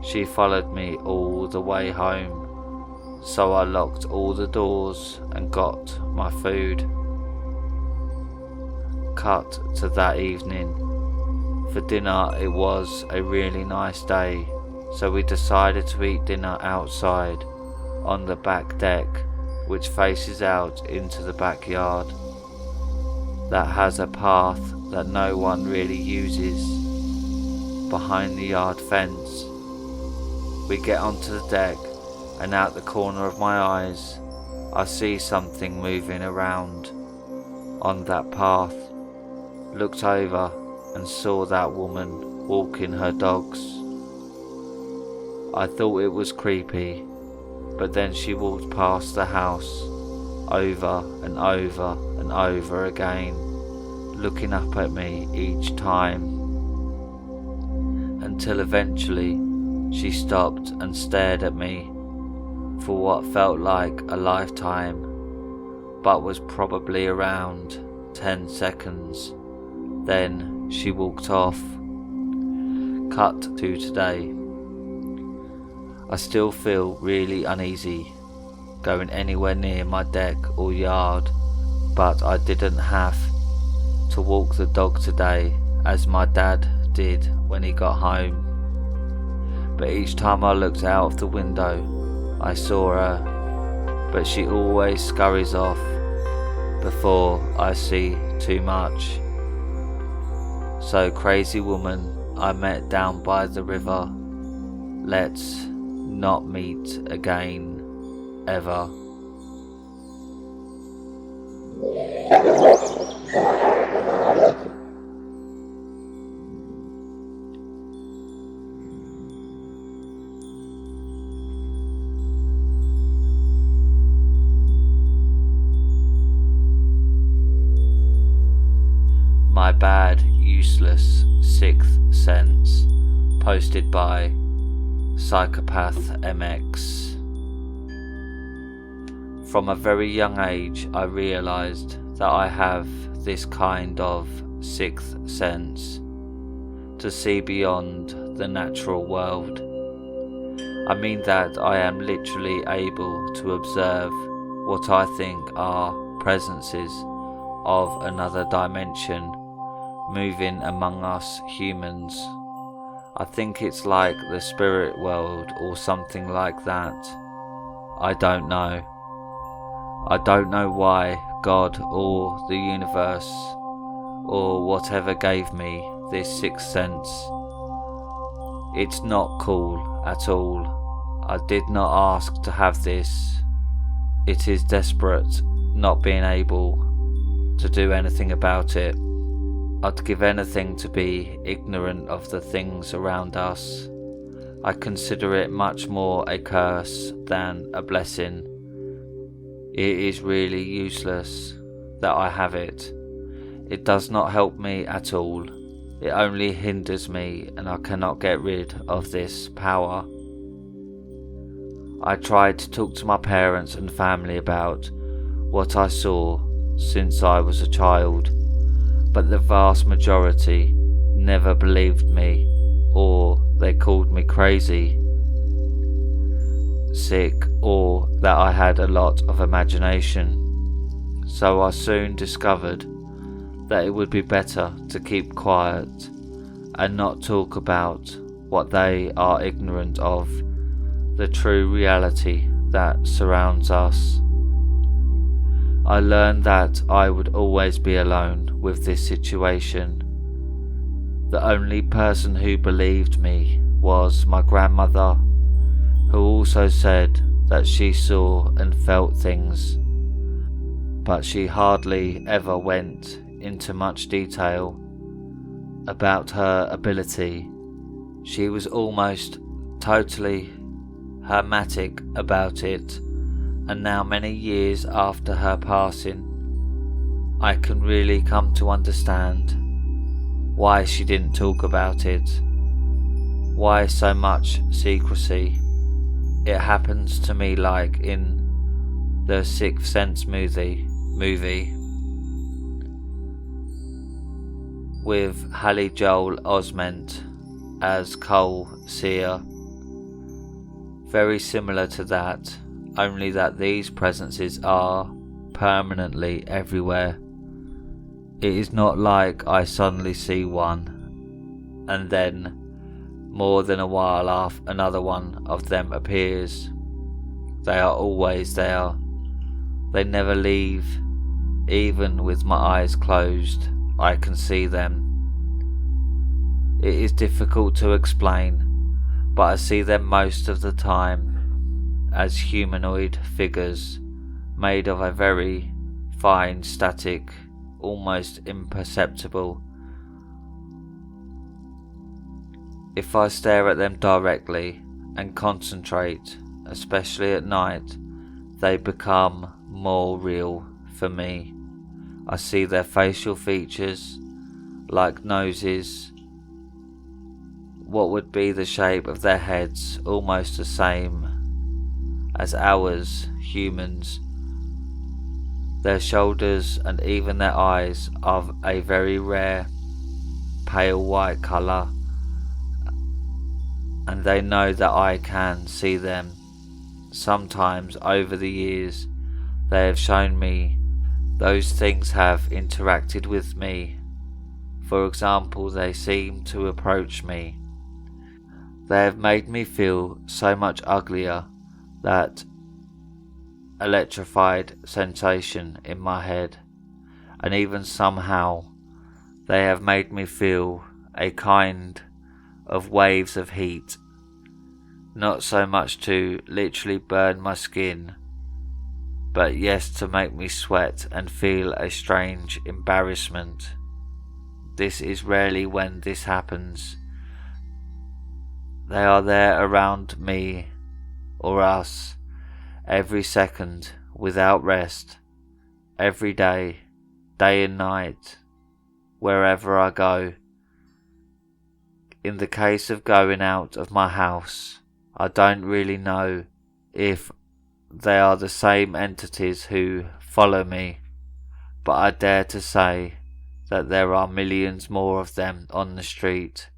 She followed me all the way home, so I locked all the doors and got my food. Cut to that evening. For dinner it was a really nice day, so we decided to eat dinner outside on the back deck, which faces out into the backyard. That has a path that no one really uses behind the yard fence. We get onto the deck, and out the corner of my eyes I see something moving around on that path. Looked over and saw that woman walking her dogs. I thought it was creepy, but then she walked past the house over and over and over again, looking up at me each time, until eventually she stopped and stared at me for what felt like a lifetime, but was probably around 10 seconds. Then she walked off. Cut to today. I still feel really uneasy going anywhere near my deck or yard, but I didn't have to walk the dog today as my dad did when he got home. But each time I looked out of the window I saw her, but she always scurries off before I see too much. So crazy woman I met down by the river, let's not meet again. ever. My bad, useless sixth sense, posted by Psychopath MX. From a very young age, I realized that I have this kind of sixth sense to see beyond the natural world. I mean that I am literally able to observe what I think are presences of another dimension moving among us humans. I think it's like the spirit world or something like that. I don't know. I don't know why God or the universe or whatever gave me this sixth sense. It's not cool at all. I did not ask to have this. It is desperate not being able to do anything about it. I'd give anything to be ignorant of the things around us. I consider it much more a curse than a blessing. It is really useless that I have it. It does not help me at all. It only hinders me, and I cannot get rid of this power. I tried to talk to my parents and family about what I saw since I was a child, but the vast majority never believed me, or they called me crazy, sick, or that I had a lot of imagination. So I soon discovered that it would be better to keep quiet and not talk about what they are ignorant of, the true reality that surrounds us. I learned that I would always be alone with this situation. The only person who believed me was my grandmother, who also said that she saw and felt things, but she hardly ever went into much detail about her ability. She was almost totally hermetic about it, and now many years after her passing, I can really come to understand why she didn't talk about it. Why so much secrecy? It happens to me like in the Sixth Sense movie with Haley Joel Osment as Cole Sear. Very similar to that, only that these presences are permanently everywhere. It is not like I suddenly see one and then more than a while after another one of them appears. They are always there. They never leave. Even with my eyes closed, I can see them. It is difficult to explain, but I see them most of the time as humanoid figures made of a very fine static, almost imperceptible. If I stare at them directly and concentrate, especially at night, they become more real for me. I see their facial features, like noses, what would be the shape of their heads, almost the same as ours, humans. Their shoulders and even their eyes are a very rare, pale white colour, and they know that I can see them. Sometimes over the years they have shown me those things have interacted with me. For example, they seem to approach me. They have made me feel so much uglier, that electrified sensation in my head, and even somehow they have made me feel a kind of waves of heat, not so much to literally burn my skin, but yes, to make me sweat and feel a strange embarrassment. This is rarely when this happens. They are there around me or us every second without rest, every day, day and night, wherever I go. In the case of going out of my house, I don't really know if they are the same entities who follow me, but I dare to say that there are millions more of them on the street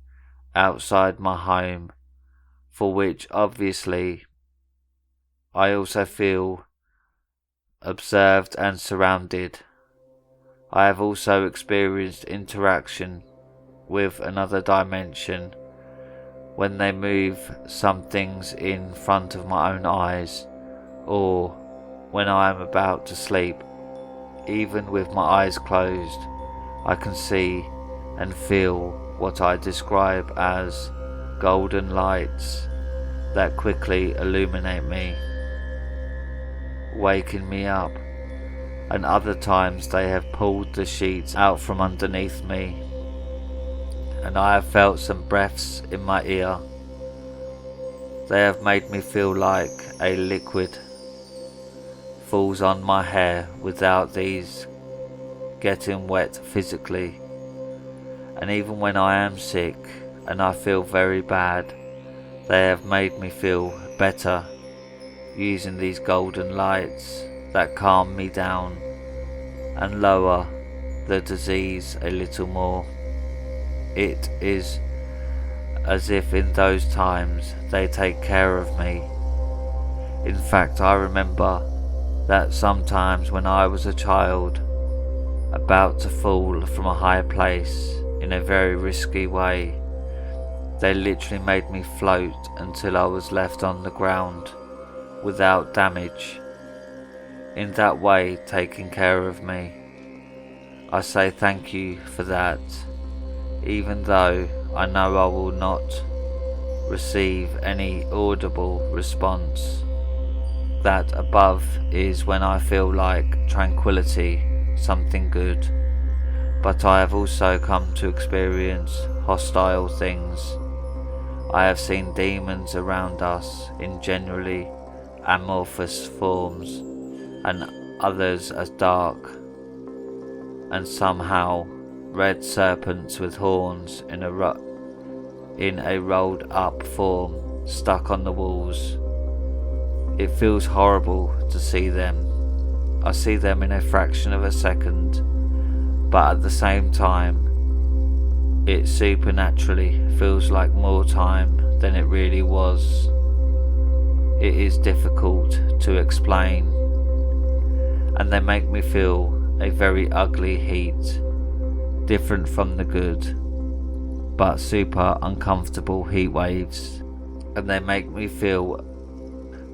outside my home, for which obviously I also feel observed and surrounded. I have also experienced interaction with another dimension when they move some things in front of my own eyes, or when I am about to sleep. Even with my eyes closed, I can see and feel what I describe as golden lights that quickly illuminate me, waking me up, and other times they have pulled the sheets out from underneath me, and I have felt some breaths in my ear. They have made me feel like a liquid falls on my hair without these getting wet physically, and even when I am sick and I feel very bad, they have made me feel better using these golden lights that calm me down and lower the disease a little more. It is as if in those times they take care of me. In fact, I remember that sometimes when I was a child, about to fall from a high place in a very risky way, they literally made me float until I was left on the ground without damage, in that way taking care of me. I say thank you for that, even though I know I will not receive any audible response. That above is when I feel like tranquility, something good, but I have also come to experience hostile things. I have seen demons around us in generally amorphous forms, and others as dark and somehow red serpents with horns in a rolled up form stuck on the walls. It feels horrible to see them. I see them in a fraction of a second, but at the same time it supernaturally feels like more time than it really was. It is difficult to explain, and they make me feel a very ugly heat, different from the good, but super uncomfortable heat waves, and they make me feel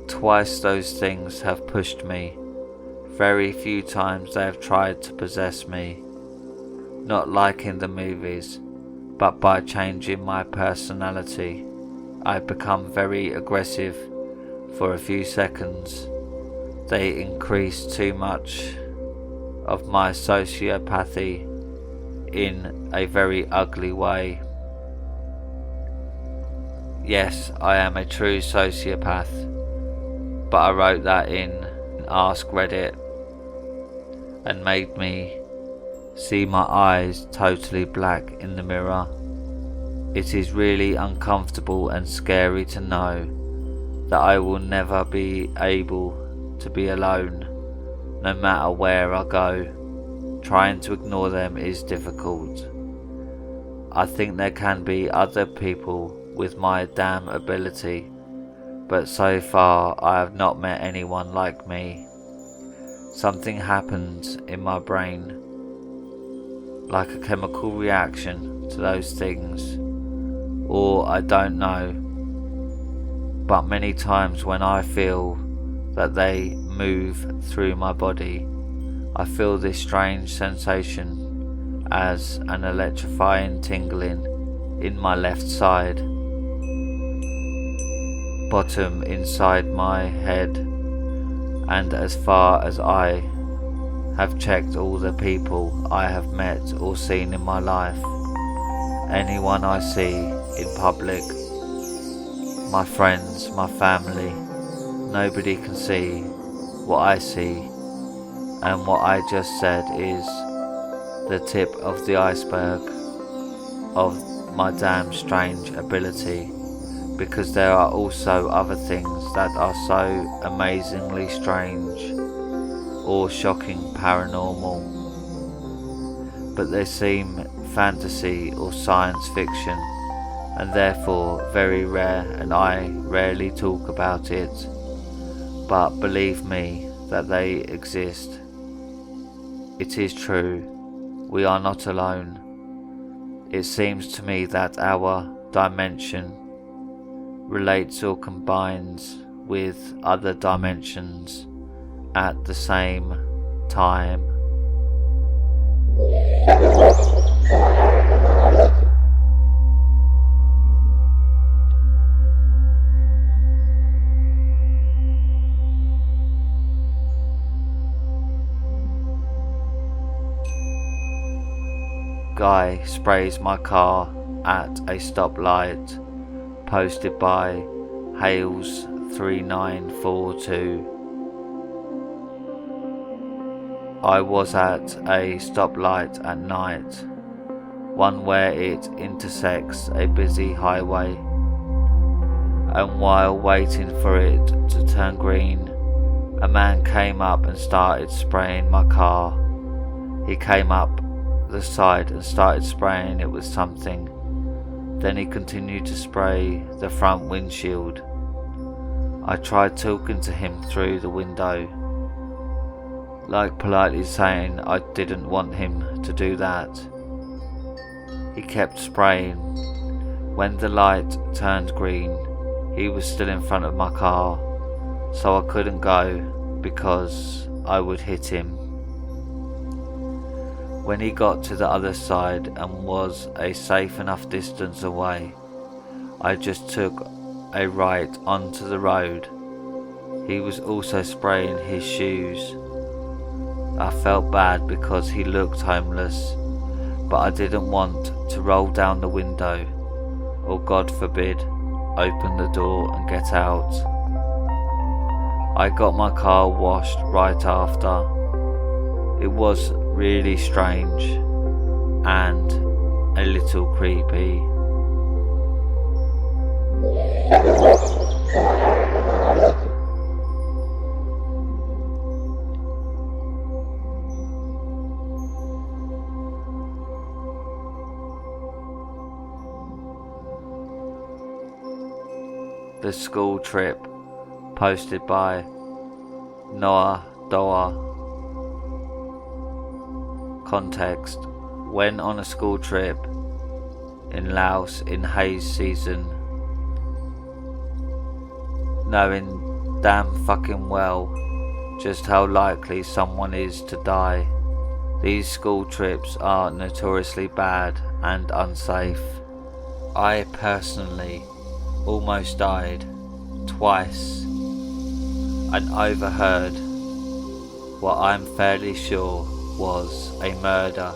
twice those things have pushed me. Very few times they have tried to possess me, not like in the movies, but by changing my personality, I become very aggressive for a few seconds. They increase too much of my sociopathy in a very ugly way. Yes, I am a true sociopath, but I wrote that in Ask Reddit and made me see my eyes totally black in the mirror. It is really uncomfortable and scary to know that I will never be able to be alone, no matter where I go. Trying to ignore them is difficult. I think there can be other people with my damn ability, but so far I have not met anyone like me. Something happens in my brain, like a chemical reaction to those things, or I don't know, but many times when I feel that they move through my body, I feel this strange sensation as an electrifying tingling in my left side, bottom inside my head, and as far as I have checked all the people I have met or seen in my life, anyone I see in public, my friends, my family, nobody can see what I see, and what I just said is the tip of the iceberg of my damn strange ability, because there are also other things that are so amazingly strange or shocking paranormal, but they seem fantasy or science fiction, and therefore very rare, and I rarely talk about it, but believe me that they exist. It is true, we are not alone. It seems to me that our dimension relates or combines with other dimensions at the same time. Guy sprays my car at a stoplight. Posted by Hales 3942. I was at a stoplight at night, one where it intersects a busy highway, and while waiting for it to turn green, a man came up and started spraying my car. He came up the side and started spraying it with something. Then he continued to spray the front windshield. I tried talking to him through the window, like politely saying I didn't want him to do that. He kept spraying. When the light turned green, he was still in front of my car, so I couldn't go because I would hit him. When he got to the other side and was a safe enough distance away, I just took a right onto the road. He was also spraying his shoes. I felt bad because he looked homeless, but I didn't want to roll down the window, or God forbid, open the door and get out. I got my car washed right after. It was really strange and a little creepy. The school trip, posted by Noah Doa. Context: when on a school trip in Laos in haze season, knowing damn fucking well just how likely someone is to die, these school trips are notoriously bad and unsafe. I personally almost died twice and overheard what I'm fairly sure was a murder.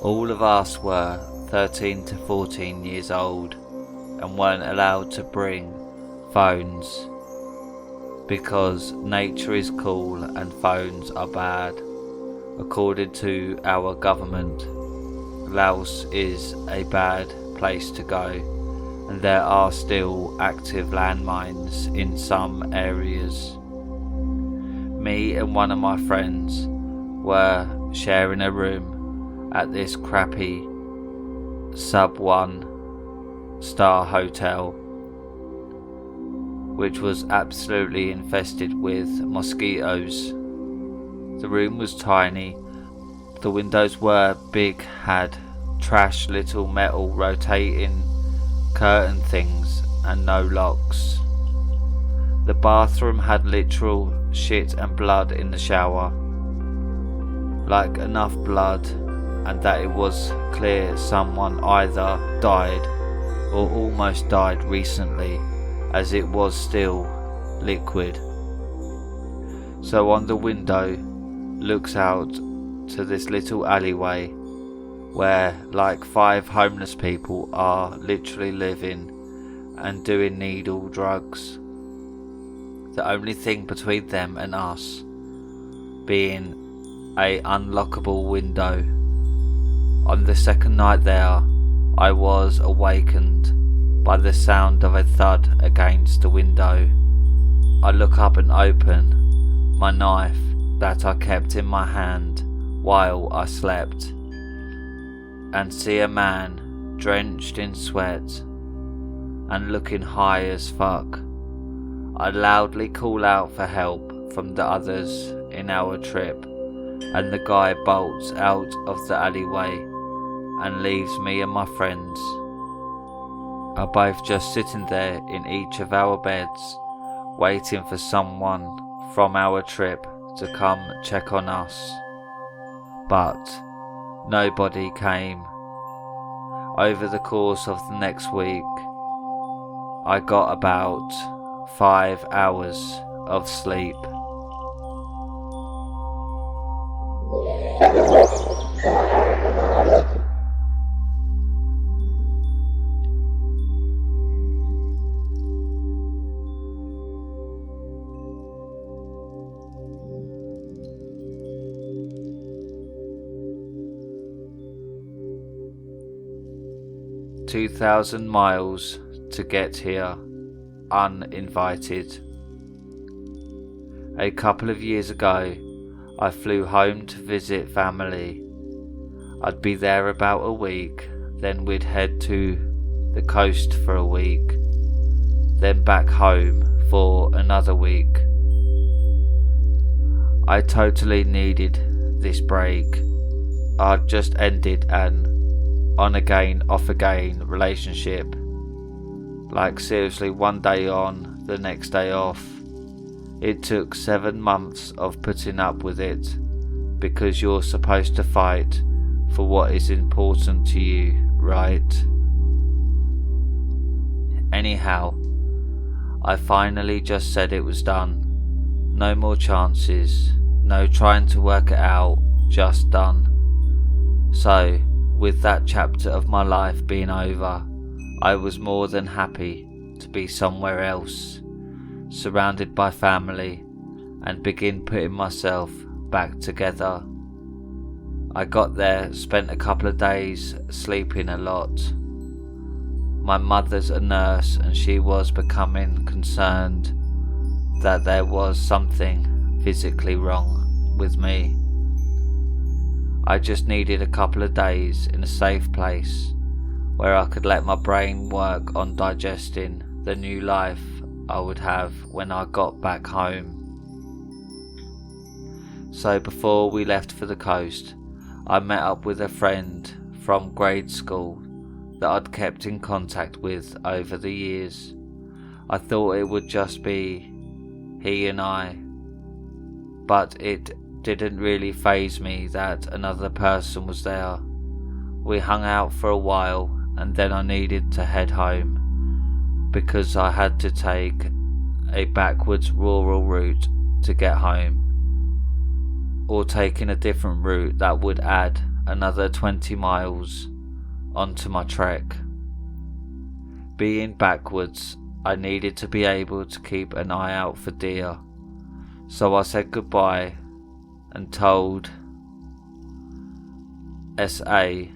All of us were 13 to 14 years old and weren't allowed to bring phones because nature is cool and phones are bad. According to our government, Laos is a bad place to go, and there are still active landmines in some areas. Me and one of my friends were sharing a room at this crappy sub 1-star hotel, which was absolutely infested with mosquitoes. The room was tiny, the windows were big, had trash little metal rotating curtain things and no locks. The bathroom had literal shit and blood in the shower, like enough blood and that it was clear someone either died or almost died recently, as it was still liquid. So on the window looks out to this little alleyway where like 5 homeless people are literally living and doing needle drugs. The only thing between them and us being a unlockable window. On the second night there, I was awakened by the sound of a thud against the window. I look up and open my knife that I kept in my hand while I slept, and see a man drenched in sweat and looking high as fuck. I loudly call out for help from the others in our trip, and the guy bolts out of the alleyway and leaves me and my friends are both just sitting there in each of our beds, waiting for someone from our trip to come check on us. But nobody came. Over the course of the next week, I got about 5 hours of sleep. "2,000 miles to get here, uninvited." A couple of years ago, I flew home to visit family. I'd be there about a week, then we'd head to the coast for a week, then back home for another week. I totally needed this break. I'd just ended an on-again, off-again relationship. Like seriously, one day on, the next day off. It took 7 months of putting up with it, because you're supposed to fight for what is important to you, right? Anyhow, I finally just said it was done. No more chances, no trying to work it out, just done. So, with that chapter of my life being over, I was more than happy to be somewhere else, surrounded by family, and begin putting myself back together. I got there, spent a couple of days sleeping a lot. My mother's a nurse and she was becoming concerned that there was something physically wrong with me. I just needed a couple of days in a safe place where I could let my brain work on digesting the new life I would have when I got back home. So before we left for the coast, I met up with a friend from grade school that I'd kept in contact with over the years. I thought it would just be he and I, but it didn't really faze me that another person was there. We hung out for a while and then I needed to head home because I had to take a backwards rural route to get home, or taking a different route that would add another 20 miles onto my trek. Being backwards, I needed to be able to keep an eye out for deer, so I said goodbye and told SA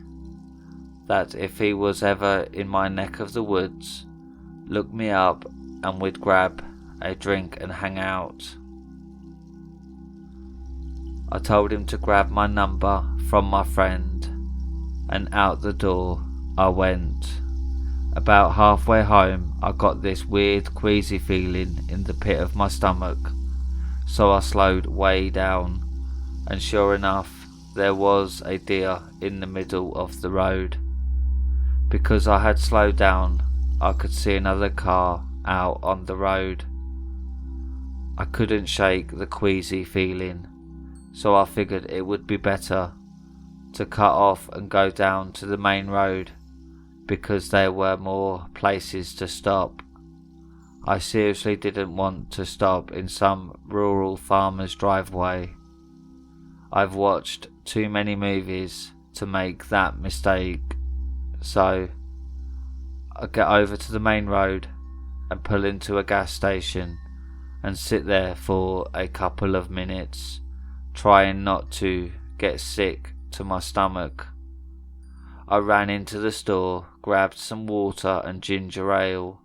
that if he was ever in my neck of the woods, look me up and we'd grab a drink and hang out. I told him to grab my number from my friend, and out the door I went. About halfway home I got this weird queasy feeling in the pit of my stomach, so I slowed way down, and sure enough there was a deer in the middle of the road. Because I had slowed down, I could see another car out on the road. I couldn't shake the queasy feeling, so I figured it would be better to cut off and go down to the main road because there were more places to stop. I seriously didn't want to stop in some rural farmer's driveway. I've watched too many movies to make that mistake, so I get over to the main road and pull into a gas station and sit there for a couple of minutes, trying not to get sick to my stomach. I ran into the store, grabbed some water and ginger ale,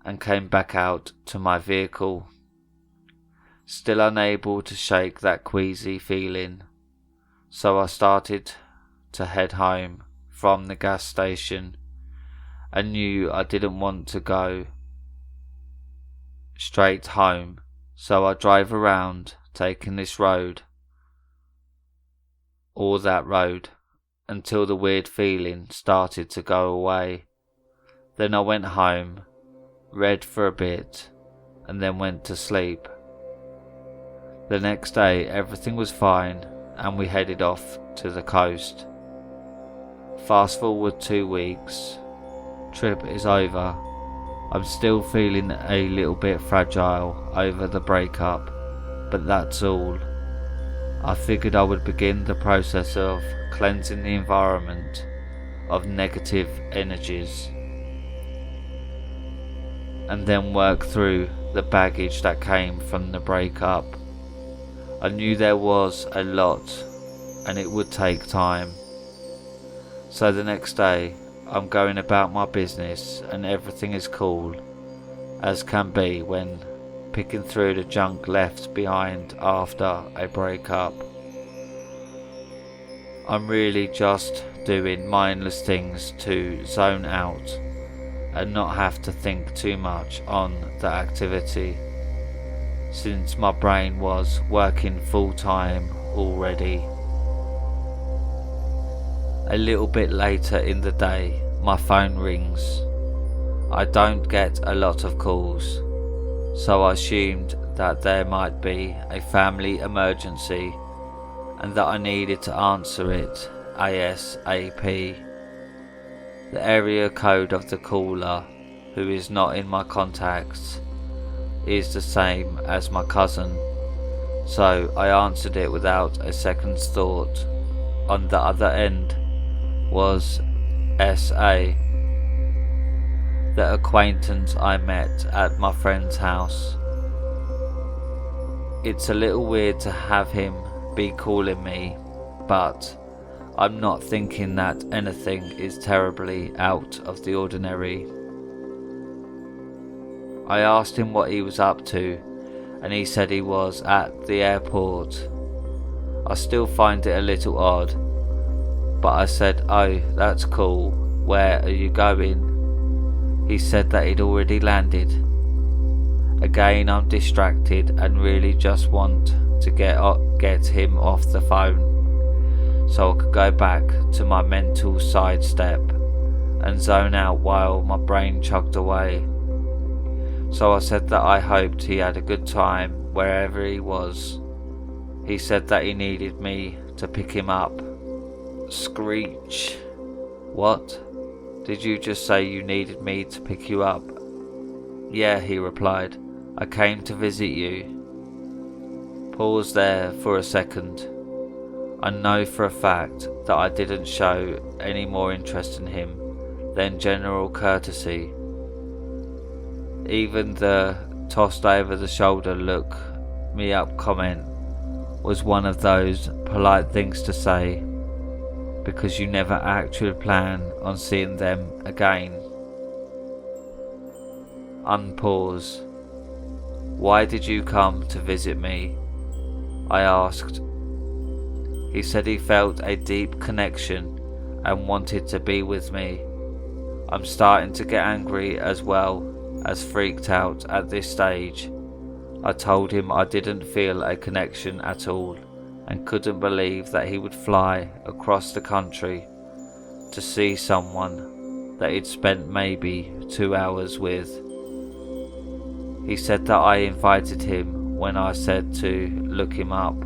and came back out to my vehicle. Still unable to shake that queasy feeling, so I started to head home from the gas station and knew I didn't want to go straight home, so I drove around, taking this road or that road until the weird feeling started to go away. Then I went home, read for a bit, and then went to sleep. The next day everything was fine and we headed off to the coast. Fast forward 2 weeks, trip is over. I'm still feeling a little bit fragile over the breakup, but that's all. I figured I would begin the process of cleansing the environment of negative energies and then work through the baggage that came from the breakup. I knew there was a lot and it would take time. So the next day I'm going about my business and everything is cool as can be when picking through the junk left behind after a breakup. I'm really just doing mindless things to zone out and not have to think too much on the activity, since my brain was working full time already. A little bit later in the day, my phone rings. I don't get a lot of calls, so I assumed that there might be a family emergency and that I needed to answer it ASAP. The area code of the caller, who is not in my contacts, is the same as my cousin, so I answered it without a second's thought. On the other end was SA, the acquaintance I met at my friend's house. It's a little weird to have him be calling me, but I'm not thinking that anything is terribly out of the ordinary. I asked him what he was up to, and he said he was at the airport. I still find it a little odd, but I said, "Oh, that's cool. Where are you going?" He said that he'd already landed. Again, I'm distracted and really just want to get him off the phone, so I could go back to my mental sidestep and zone out while my brain chugged away. So I said that I hoped he had a good time wherever he was. He said that he needed me to pick him up. Screech. What? Did you just say you needed me to pick you up? Yeah, he replied. I came to visit you. Pause there for a second. I know for a fact that I didn't show any more interest in him than general courtesy. Even the tossed over the shoulder look me up comment was one of those polite things to say, because you never actually plan on seeing them again. Unpause. Why did you come to visit me? I asked. He said he felt a deep connection and wanted to be with me. I'm starting to get angry as well as freaked out at this stage. I told him I didn't feel a connection at all and couldn't believe that he would fly across the country to see someone that he'd spent maybe 2 hours with. He said that I invited him when I said to look him up.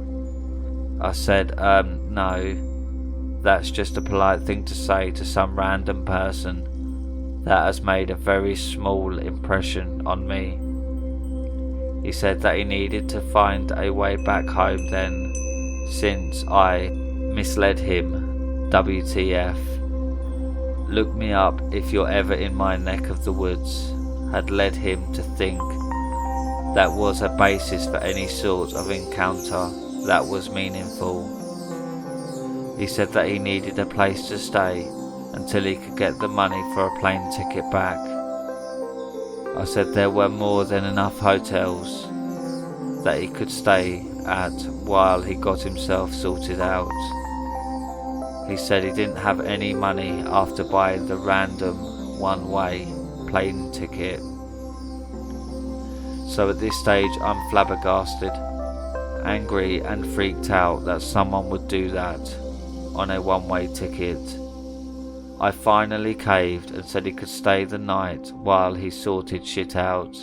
I said, no, that's just a polite thing to say to some random person. that has made a very small impression on me. He said that he needed to find a way back home then, since I misled him. WTF. Look me up if you're ever in my neck of the woods. Had led him to think that was a basis for any sort of encounter that was meaningful. He said that he needed a place to stay until he could get the money for a plane ticket back. I said there were more than enough hotels that he could stay at while he got himself sorted out. He said he didn't have any money after buying the random one-way plane ticket. So at this stage I'm flabbergasted, angry and freaked out that someone would do that on a one-way ticket. I finally caved and said he could stay the night while he sorted shit out,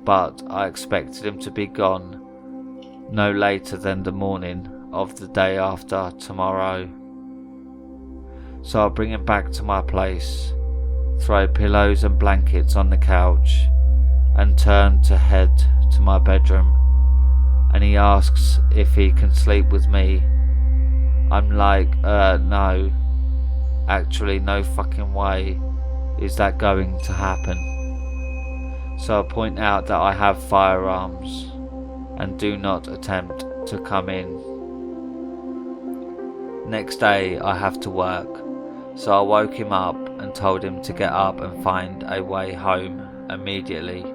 but I expected him to be gone no later than the morning of the day after tomorrow. So I bring him back to my place, throw pillows and blankets on the couch, and turn to head to my bedroom, and he asks if he can sleep with me. I'm like, no. Actually, no fucking way is that going to happen. So I point out that I have firearms and do not attempt to come in. Next day I have to work, so I woke him up and told him to get up and find a way home immediately.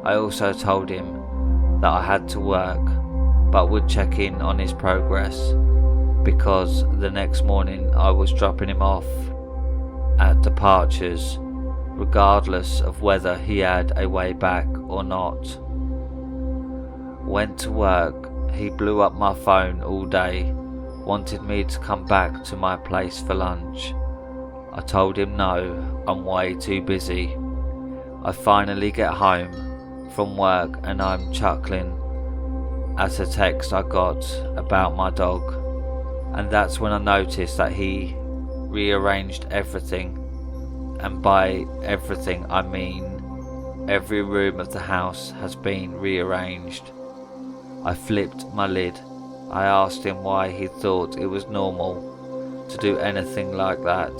I also told him that I had to work but would check in on his progress, because the next morning I was dropping him off at departures regardless of whether he had a way back or not. Went to work, he blew up my phone all day, wanted me to come back to my place for lunch. I told him no, I'm way too busy. I finally get home from work and I'm chuckling at a text I got about my dog. And that's when I noticed that he rearranged everything, and by everything I mean every room of the house has been rearranged. I flipped my lid. I asked him why he thought it was normal to do anything like that.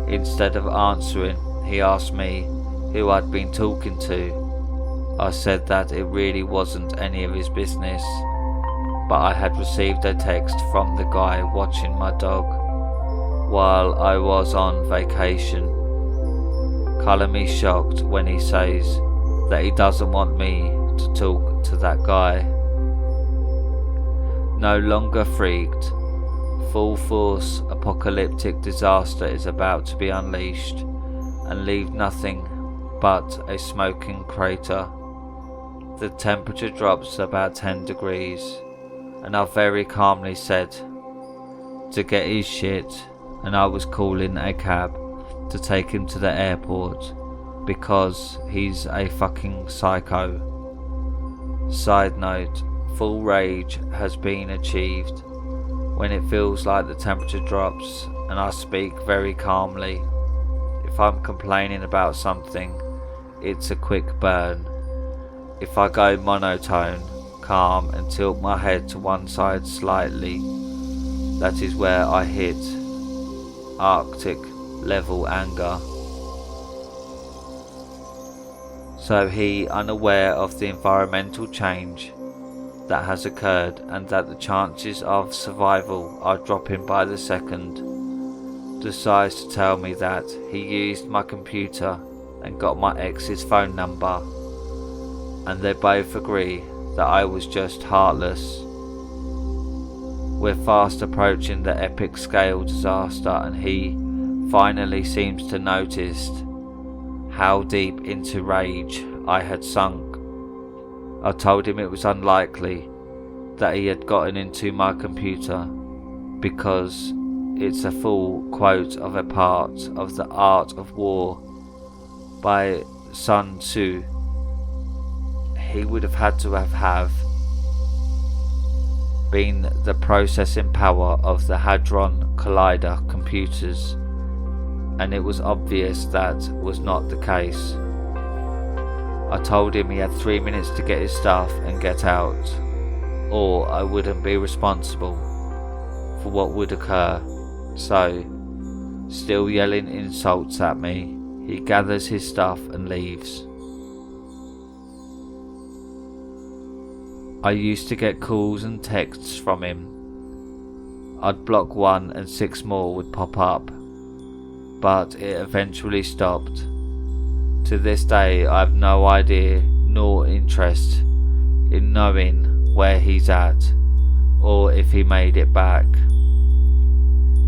Instead of answering, he asked me who I'd been talking to. I said that it really wasn't any of his business, but I had received a text from the guy watching my dog while I was on vacation. Colour me shocked when he says that he doesn't want me to talk to that guy. No longer freaked, full force apocalyptic disaster is about to be unleashed and leave nothing but a smoking crater. The temperature drops to about 10 degrees. And I very calmly said to get his shit, and I was calling a cab to take him to the airport because he's a fucking psycho. Side note, full rage has been achieved when it feels like the temperature drops and I speak very calmly. If I'm complaining about something, it's a quick burn. If I go monotone, calm and tilt my head to one side slightly, that is where I hit Arctic level anger. So he, unaware of the environmental change that has occurred and that the chances of survival are dropping by the second, decides to tell me that he used my computer and got my ex's phone number, and they both agree that I was just heartless. We're fast approaching the epic scale disaster, and he finally seems to notice how deep into rage I had sunk. I told him it was unlikely that he had gotten into my computer because it's a full quote of a part of The Art of War by Sun Tzu. He would have had to have been the processing power of the Hadron Collider computers, and it was obvious that was not the case. I told him he had 3 minutes to get his stuff and get out, or I wouldn't be responsible for what would occur. So, still yelling insults at me, he gathers his stuff and leaves. I used to get calls and texts from him. I'd block one and 6 more would pop up, but it eventually stopped. To this day, I have no idea nor interest in knowing where he's at or if he made it back.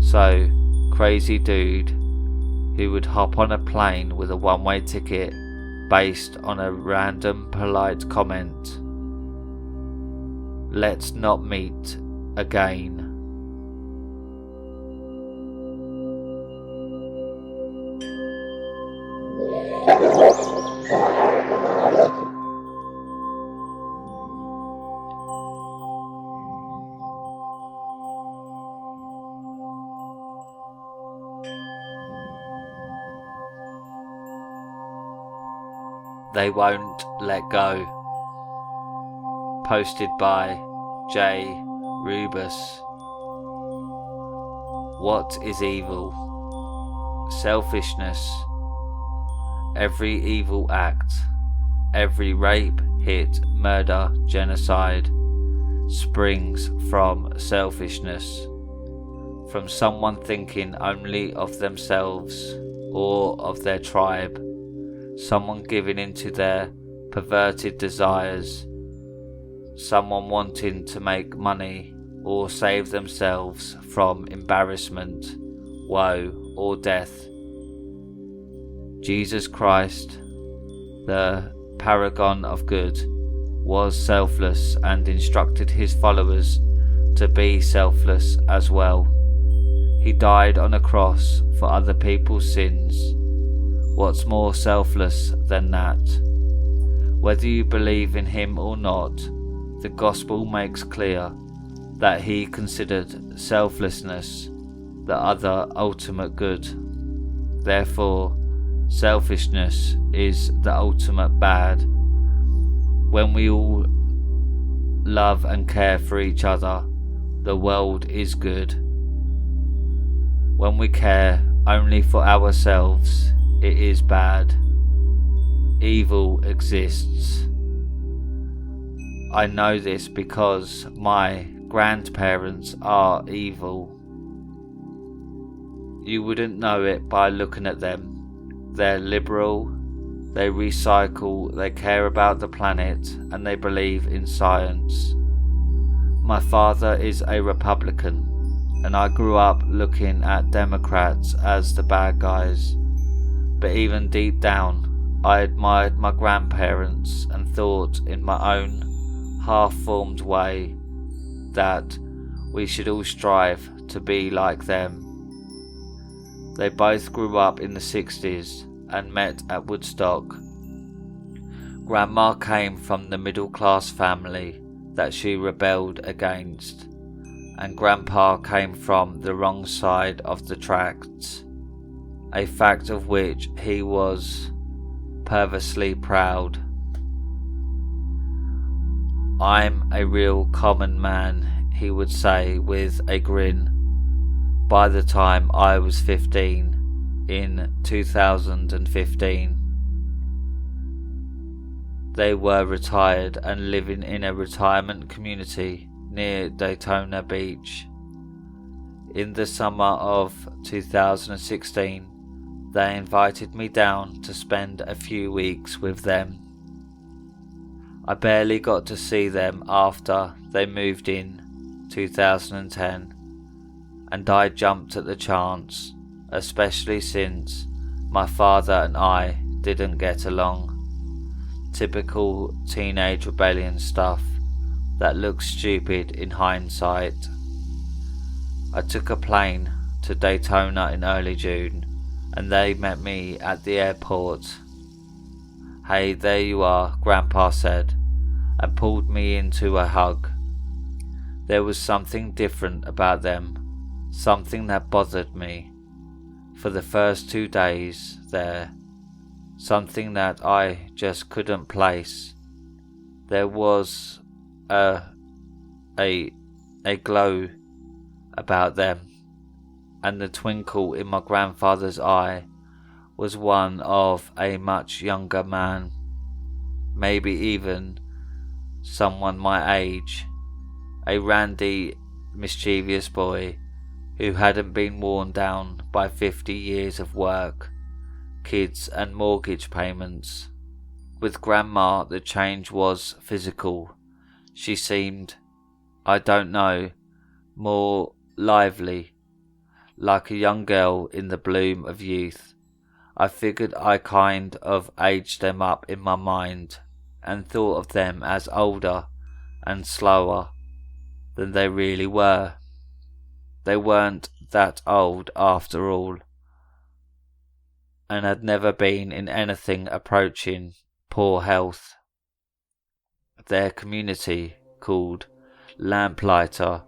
So, crazy dude who would hop on a plane with a one-way ticket based on a random polite comment. Let's not meet again. They Won't Let Go. Posted by J. Rubus. What is evil? Selfishness. Every evil act, every rape, hit, murder, genocide springs from selfishness, from someone thinking only of themselves or of their tribe, someone giving into their perverted desires, someone wanting to make money or save themselves from embarrassment, woe or death. Jesus Christ, the paragon of good, was selfless and instructed his followers to be selfless as well. He died on a cross for other people's sins. What's more selfless than that? Whether you believe in him or not, the gospel makes clear that he considered selflessness the other ultimate good. Therefore, selfishness is the ultimate bad. When we all love and care for each other, the world is good. When we care only for ourselves, it is bad. Evil exists. I know this because my grandparents are evil. You wouldn't know it by looking at them. They're liberal, they recycle, they care about the planet, and they believe in science. My father is a Republican, and I grew up looking at Democrats as the bad guys. But even deep down, I admired my grandparents and thought in my own half-formed way that we should all strive to be like them. They both grew up in the 60s and met at Woodstock. Grandma came from the middle-class family that she rebelled against, and Grandpa came from the wrong side of the tracks, a fact of which he was perversely proud. I'm a real common man, he would say with a grin. By the time I was 15, in 2015, they were retired and living in a retirement community near Daytona Beach. In the summer of 2016, they invited me down to spend a few weeks with them. I barely got to see them after they moved in 2010, and I jumped at the chance, especially since my father and I didn't get along. Typical teenage rebellion stuff that looks stupid in hindsight. I took a plane to Daytona in early June, and they met me at the airport. "Hey, there you are," Grandpa said, and pulled me into a hug. There was something different about them, something that bothered me. for the first 2 days there, something that I just couldn't place. There was a glow about them, and the twinkle in my grandfather's eye was one of a much younger man, maybe even someone my age, a randy, mischievous boy who hadn't been worn down by 50 years of work, kids and mortgage payments. With Grandma the change was physical. She seemed, I don't know, more lively, like a young girl in the bloom of youth. I figured I kind of aged them up in my mind and thought of them as older and slower than they really were. They weren't that old after all, and had never been in anything approaching poor health. Their community, called Lamplighter,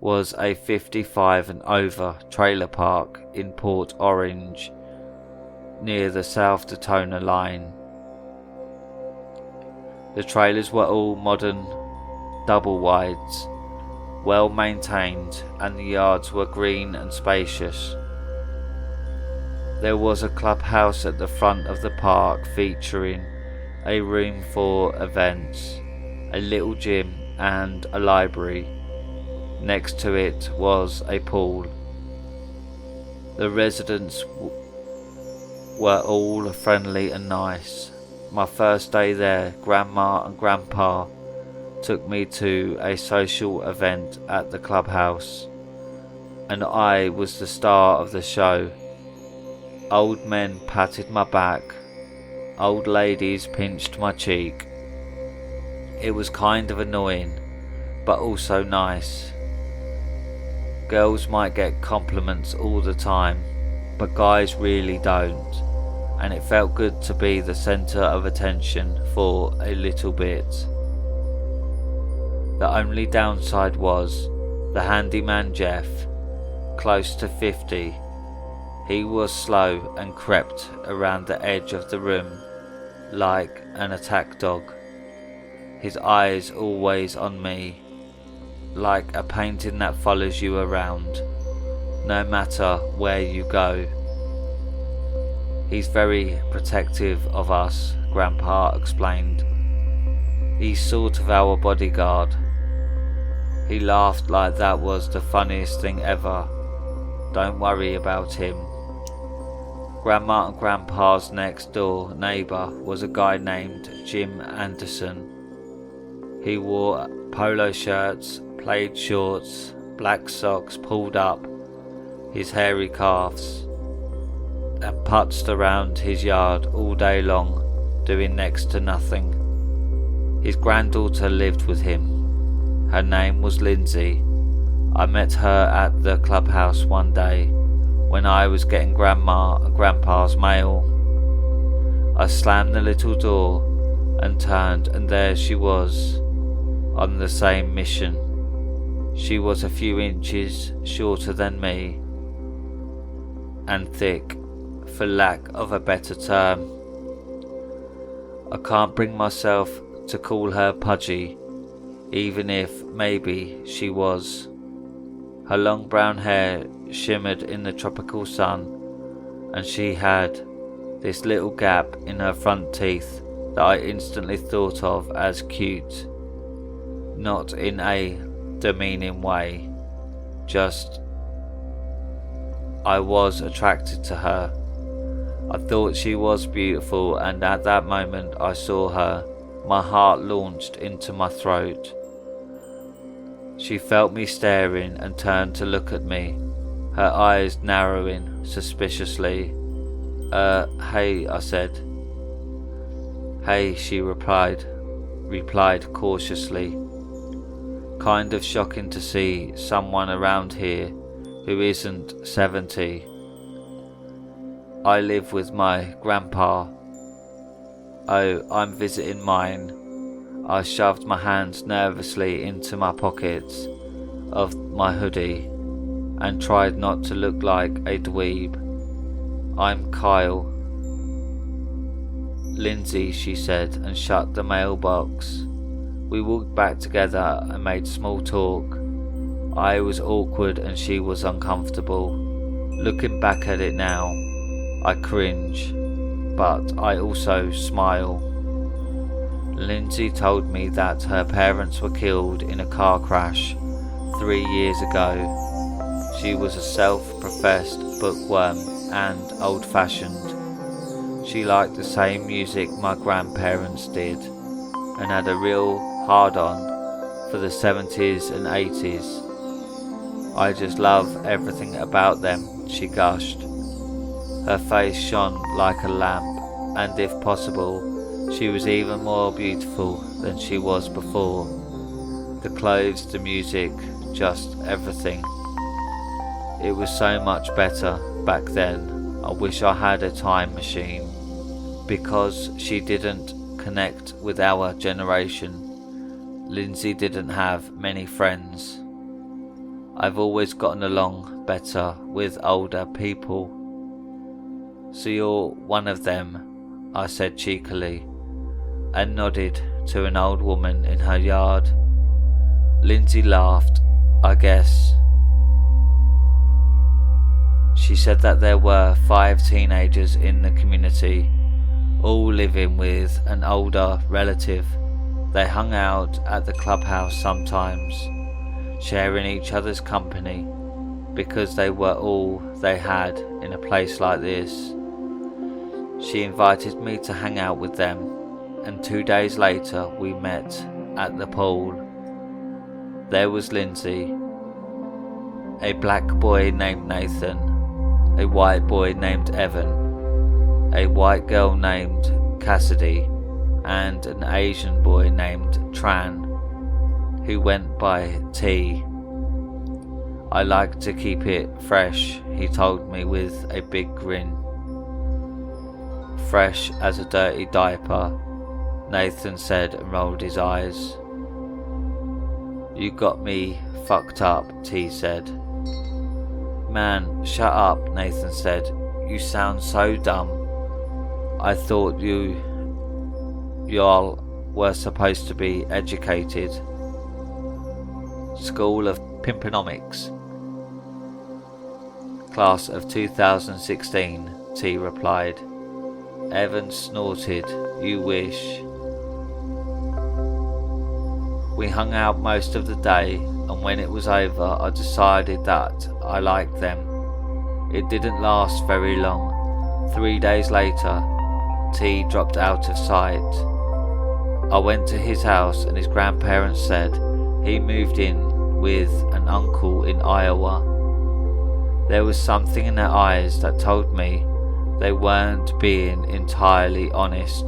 was a 55 and over trailer park in Port Orange, near the South Daytona line. The trailers were all modern double wides, well maintained, and the yards were green and spacious. There was a clubhouse at the front of the park featuring a room for events, a little gym and a library. Next to it was a pool. The residents were all friendly and nice. My first day there, Grandma and Grandpa took me to a social event at the clubhouse, and I was the star of the show. Old men patted my back, old ladies pinched my cheek. It was kind of annoying, but also nice. Girls might get compliments all the time, but guys really don't, and it felt good to be the centre of attention for a little bit. The only downside was the handyman Jeff, close to 50. He was slow and crept around the edge of the room like an attack dog, his eyes always on me, like a painting that follows you around, no matter where you go. He's very protective of us, Grandpa explained. He's sort of our bodyguard. He laughed like that was the funniest thing ever. Don't worry about him. Grandma and Grandpa's next door neighbour was a guy named Jim Anderson. He wore polo shirts, plaid shorts, black socks pulled up his hairy calves, and putzed around his yard all day long, doing next to nothing. His granddaughter lived with him. Her name was Lindsay. I met her at the clubhouse one day when I was getting Grandma and Grandpa's mail. I slammed the little door and turned, and there she was, on the same mission. She was a few inches shorter than me, and thick, for lack of a better term. I can't bring myself to call her pudgy, even if maybe she was. Her long brown hair shimmered in the tropical sun, and she had this little gap in her front teeth that I instantly thought of as cute, not in a demeaning way, just I was attracted to her. I thought she was beautiful, and at that moment I saw her, my heart launched into my throat. She felt me staring and turned to look at me, her eyes narrowing suspiciously. Hey, I said. Hey, she replied cautiously. Kind of shocking to see someone around here who isn't 70. I live with my grandpa. Oh, I'm visiting mine. I shoved my hands nervously into my pockets of my hoodie. and tried not to look like a dweeb. "I'm Kyle." "Lindsay," she said, and shut the mailbox. We walked back together and made small talk. I was awkward and she was uncomfortable. Looking back at it now, I cringe, but I also smile. Lindsay told me that her parents were killed in a car crash 3 years ago. She was a self-professed bookworm and old-fashioned. She liked the same music my grandparents did and had a real hard-on for the 70s and 80s. "I just love everything about them," she gushed. Her face shone like a lamp, and if possible, she was even more beautiful than she was before. The clothes, the music, just everything. It was so much better back then. I wish I had a time machine. Because she didn't connect with our generation, Lindsay didn't have many friends. I've always gotten along better with older people. "So you're one of them," I said cheekily, and nodded to an old woman in her yard. Lindsay laughed, I guess. She said that there were 5 teenagers in the community, all living with an older relative. They hung out at the clubhouse sometimes, sharing each other's company, because they were all they had in a place like this. She invited me to hang out with them, and 2 days later we met at the pool. There was Lindsay, a black boy named Nathan, a white boy named Evan, a white girl named Cassidy, and an Asian boy named Tran, who went by T. "I like to keep it fresh," he told me with a big grin. "Fresh as a dirty diaper," Nathan said and rolled his eyes. "You got me fucked up," T said. "Man, shut up," Nathan said. "You sound so dumb. I thought y'all were supposed to be educated." "School of Pimponomics. Class of 2016, T replied. Evan snorted, "You wish." We hung out most of the day, and when it was over I decided that I liked them. It didn't last very long. 3 days later, T dropped out of sight. I went to his house and his grandparents said he moved in with an uncle in Iowa. There was something in their eyes that told me they weren't being entirely honest.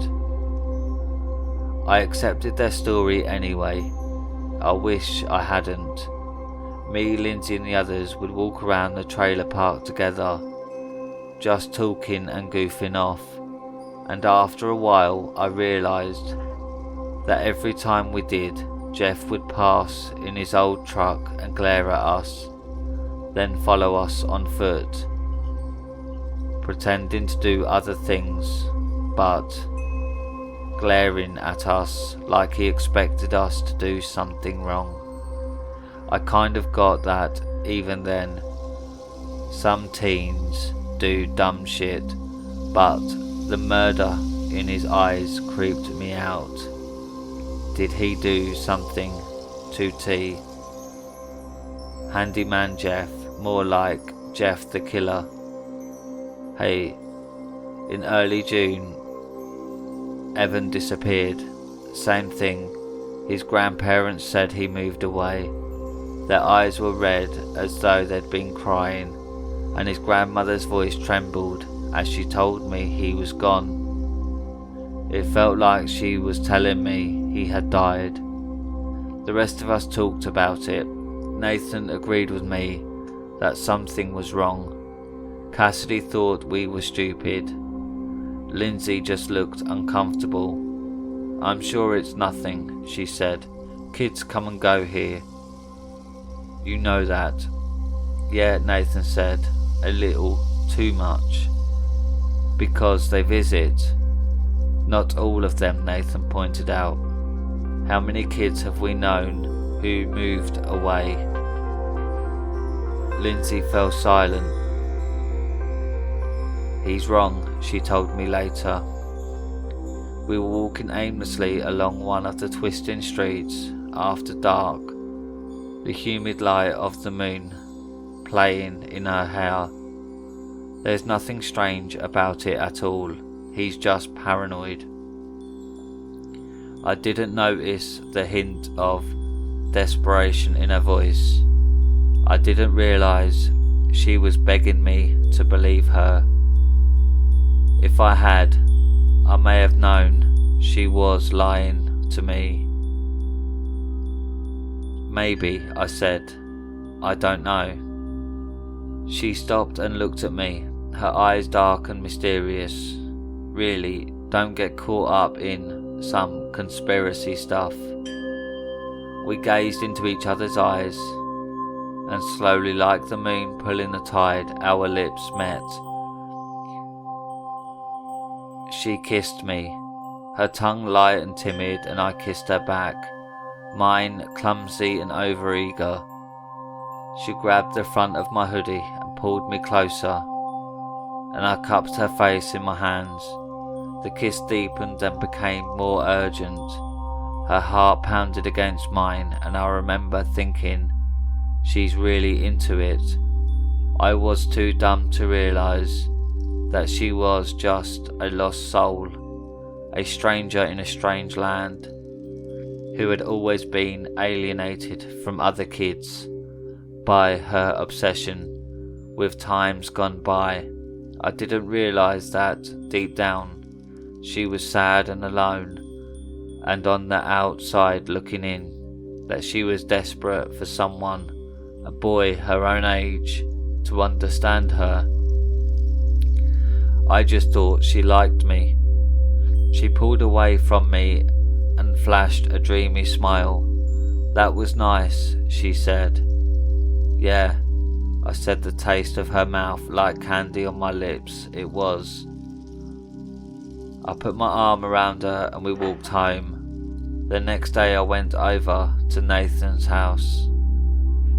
I accepted their story anyway. I wish I hadn't. Me, Lindsay and the others would walk around the trailer park together, just talking and goofing off, and after a while I realised that every time we did, Jeff would pass in his old truck and glare at us, then follow us on foot, pretending to do other things, but glaring at us like he expected us to do something wrong. I kind of got that even then. Some teens do dumb shit, but the murder in his eyes creeped me out. Did he do something to T? Handyman Jeff, more like Jeff the Killer. Hey, in early June, Evan disappeared. Same thing. His grandparents said he moved away. Their eyes were red as though they'd been crying, and his grandmother's voice trembled as she told me he was gone. It felt like she was telling me he had died. The rest of us talked about it. Nathan agreed with me that something was wrong. Cassidy thought we were stupid. Lindsay just looked uncomfortable. "I'm sure it's nothing," she said. "Kids come and go here. You know that." Yeah, Nathan said, a little too much. Because they visit. Not all of them, Nathan pointed out. How many kids have we known who moved away? Lindsay fell silent. He's wrong, she told me later. We were walking aimlessly along one of the twisting streets after dark, the humid light of the moon playing in her hair. There's nothing strange about it at all, he's just paranoid. I didn't notice the hint of desperation in her voice. I didn't realise she was begging me to believe her. If I had, I may have known she was lying to me. Maybe, I said. I don't know. She stopped and looked at me, her eyes dark and mysterious. Really, don't get caught up in some conspiracy stuff. We gazed into each other's eyes, and slowly, like the moon pulling the tide, our lips met. She kissed me, her tongue light and timid, and I kissed her back, mine clumsy and overeager. She grabbed the front of my hoodie and pulled me closer, and I cupped her face in my hands. The kiss deepened and became more urgent. Her heart pounded against mine, and I remember thinking, she's really into it. I was too dumb to realise that she was just a lost soul, a stranger in a strange land, who had always been alienated from other kids by her obsession with times gone by. I didn't realise that, deep down, she was sad and alone, and on the outside looking in, that she was desperate for someone, a boy her own age, to understand her. I just thought she liked me. She pulled away from me and flashed a dreamy smile. That was nice, she said. Yeah, I said, the taste of her mouth like candy on my lips. It was. I put my arm around her and we walked home. The next day I went over to Nathan's house.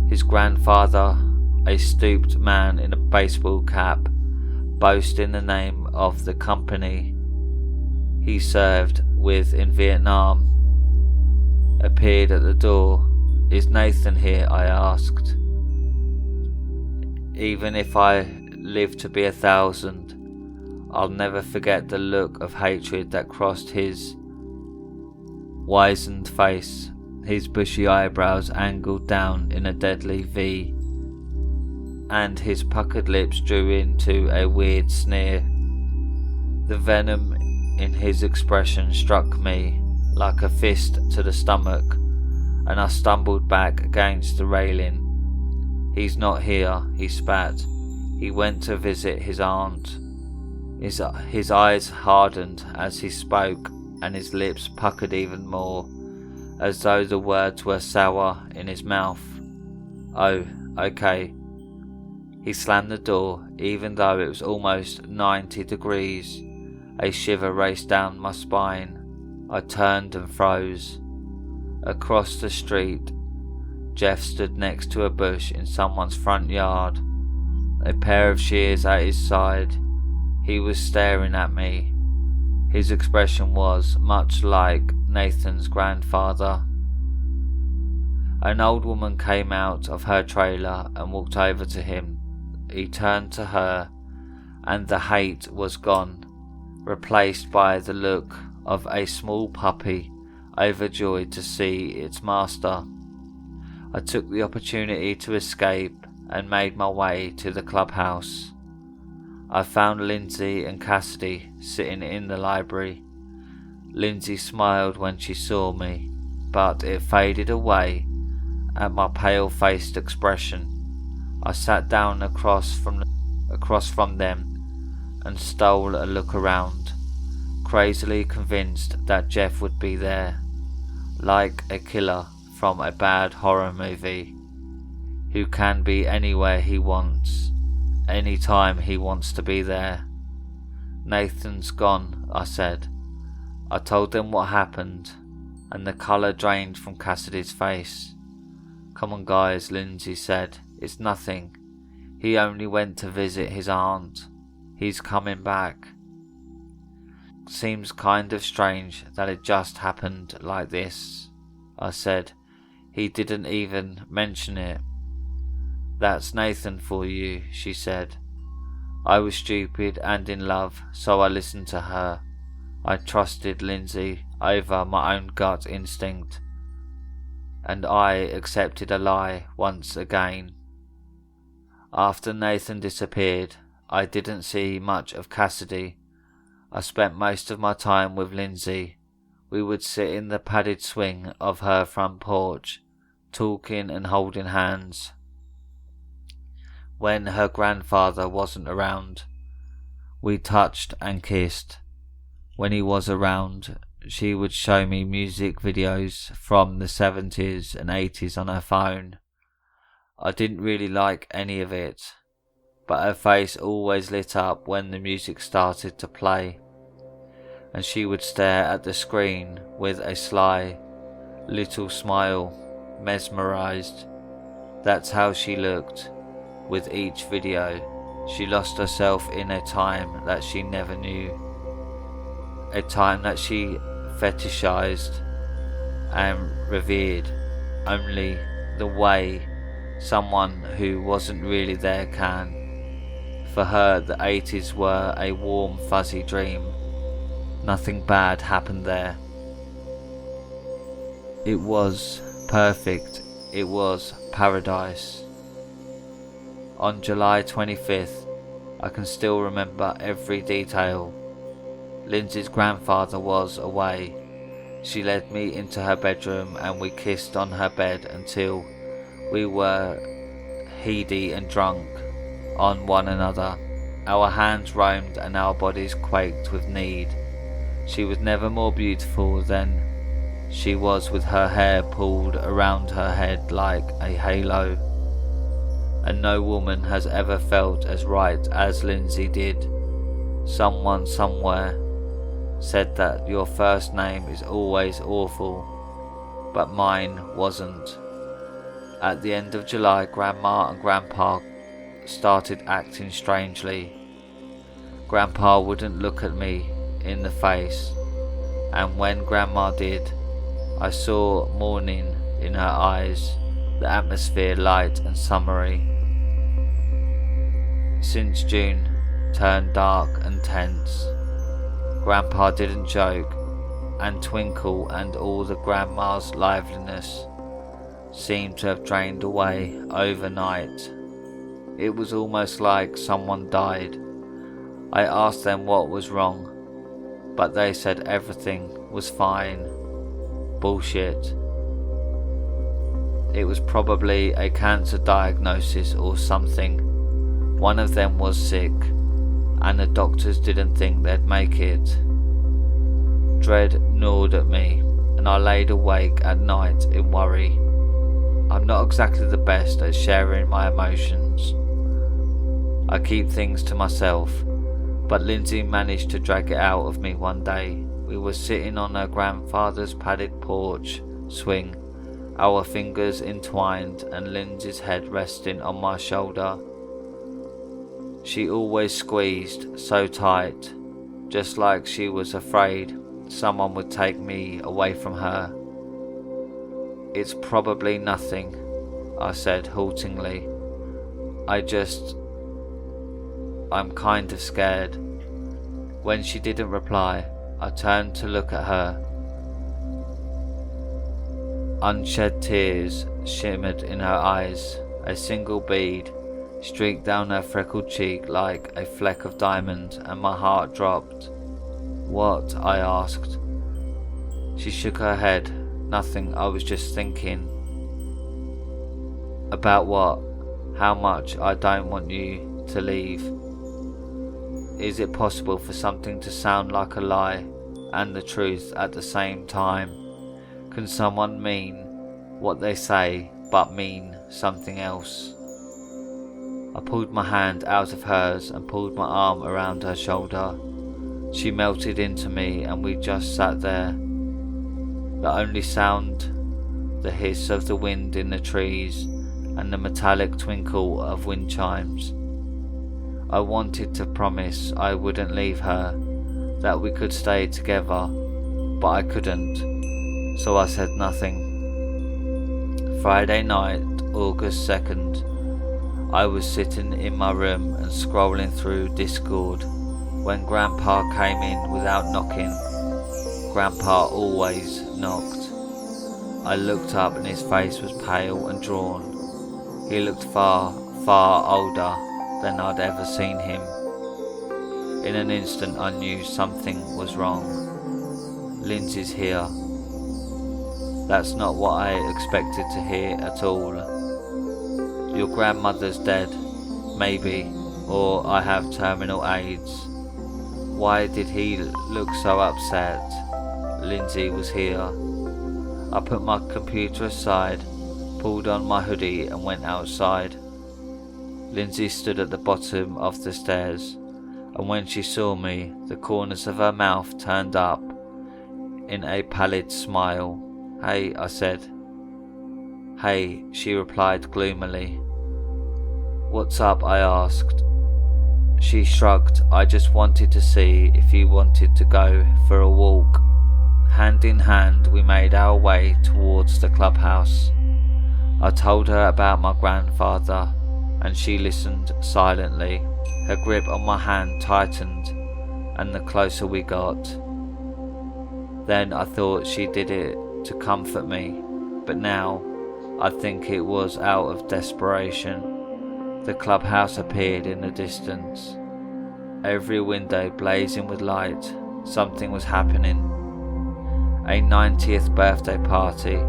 His grandfather, a stooped man in a baseball cap, boasting the name of the company he served with in Vietnam, appeared at the door. Is Nathan here? I asked. Even if I live to be 1,000, I'll never forget the look of hatred that crossed his wizened face, his bushy eyebrows angled down in a deadly V, and his puckered lips drew into a weird sneer. The venom in his expression struck me like a fist to the stomach, and I stumbled back against the railing. He's not here, he spat. He went to visit his aunt. His eyes hardened as he spoke, and his lips puckered even more, as though the words were sour in his mouth. Oh, okay. He slammed the door, even though it was almost 90 degrees. A shiver raced down my spine. I turned and froze. Across the street, Jeff stood next to a bush in someone's front yard, a pair of shears at his side. He was staring at me. His expression was much like Nathan's grandfather. An old woman came out of her trailer and walked over to him. He turned to her, and the hate was gone, replaced by the look of a small puppy overjoyed to see its master. I took the opportunity to escape and made my way to the clubhouse. I found Lindsay and Cassidy sitting in the library. Lindsay smiled when she saw me, but it faded away at my pale-faced expression. I sat down across from them and stole a look around, crazily convinced that Jeff would be there, like a killer from a bad horror movie. who can be anywhere he wants, anytime he wants to be there. Nathan's gone, I said. I told them what happened, and the colour drained from Cassidy's face. Come on guys, Lindsay said. It's nothing. He only went to visit his aunt. He's coming back. Seems kind of strange that it just happened like this, I said. He didn't even mention it. That's Nathan for you, she said. I was stupid and in love, so I listened to her. I trusted Lindsay over my own gut instinct, and I accepted a lie once again. After Nathan disappeared, I didn't see much of Cassidy. I spent most of my time with Lindsay. We would sit in the padded swing of her front porch, talking and holding hands. When her grandfather wasn't around, we touched and kissed. When he was around, she would show me music videos from the 70s and 80s on her phone. I didn't really like any of it, but her face always lit up when the music started to play, and she would stare at the screen with a sly little smile, mesmerized. That's how she looked with each video. She lost herself in a time that she never knew, a time that she fetishized and revered only the way someone who wasn't really there can. For her, the 80s were a warm, fuzzy dream. Nothing bad happened there. It was perfect. It was paradise. On July 25th, I can still remember every detail. Lindsay's grandfather was away. She led me into her bedroom and we kissed on her bed until we were heady and drunk on one another. Our hands roamed and our bodies quaked with need. She was never more beautiful than she was, with her hair pulled around her head like a halo. And no woman has ever felt as right as Lindsay did. Someone somewhere said that your first name is always awful, but mine wasn't. At the end of July, Grandma and Grandpa started acting strangely. Grandpa wouldn't look at me in the face, and when Grandma did, I saw mourning in her eyes, the atmosphere light and summery. Since June turned dark and tense. Grandpa didn't joke, and Twinkle and all the Grandma's liveliness seemed to have drained away overnight. It was almost like someone died. I asked them what was wrong, but they said everything was fine. Bullshit. It was probably a cancer diagnosis or something. One of them was sick, and the doctors didn't think they'd make it. Dread gnawed at me, and I laid awake at night in worry. I'm not exactly the best at sharing my emotions. I keep things to myself, but Lindsay managed to drag it out of me one day. We were sitting on her grandfather's padded porch swing, our fingers entwined and Lindsay's head resting on my shoulder. She always squeezed so tight, just like she was afraid someone would take me away from her. It's probably nothing, I said haltingly. I'm kind of scared. When she didn't reply, I turned to look at her. Unshed tears shimmered in her eyes. A single bead streaked down her freckled cheek like a fleck of diamond, and my heart dropped. What? I asked. She shook her head. Nothing, I was just thinking. About what? How much I don't want you to leave. Is it possible for something to sound like a lie and the truth at the same time? Can someone mean what they say but mean something else. I pulled my hand out of hers and pulled my arm around her shoulder. She melted into me and we just sat there. The only sound, the hiss of the wind in the trees and the metallic twinkle of wind chimes. I wanted to promise I wouldn't leave her, that we could stay together, but I couldn't, so I said nothing. Friday night, August 2nd. I was sitting in my room and scrolling through Discord when Grandpa came in without knocking. Grandpa always knocked. I looked up and his face was pale and drawn. He looked far, far older than I'd ever seen him. In an instant I knew something was wrong. Lindsay's here. That's not what I expected to hear at all. Your grandmother's dead, maybe, or I have terminal AIDS. Why did he look so upset? Lindsay was here. I put my computer aside, pulled on my hoodie and went outside. Lindsay stood at the bottom of the stairs, and when she saw me, the corners of her mouth turned up in a pallid smile. "Hey," I said. "Hey," she replied gloomily. "What's up?" I asked. She shrugged. "I just wanted to see if you wanted to go for a walk." Hand in hand, we made our way towards the clubhouse. I told her about my grandfather, and she listened silently. Her grip on my hand tightened, and the closer we got. Then I thought she did it to comfort me, but now I think it was out of desperation. The clubhouse appeared in the distance, every window blazing with light. Something was happening. A 90th birthday party,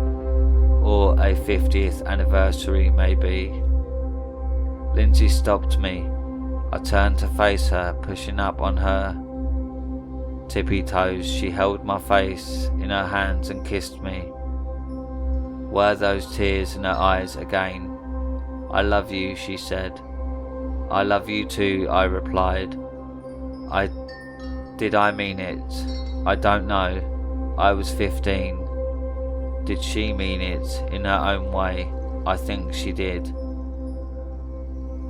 or a 50th anniversary maybe. Lindsay stopped me. I turned to face her, pushing up on her tippy toes. She held my face in her hands and kissed me. Were those tears in her eyes again? "I love you," she said. "I love you too," I replied. Did I mean it? I don't know. I was 15. Did she mean it in her own way? I think she did.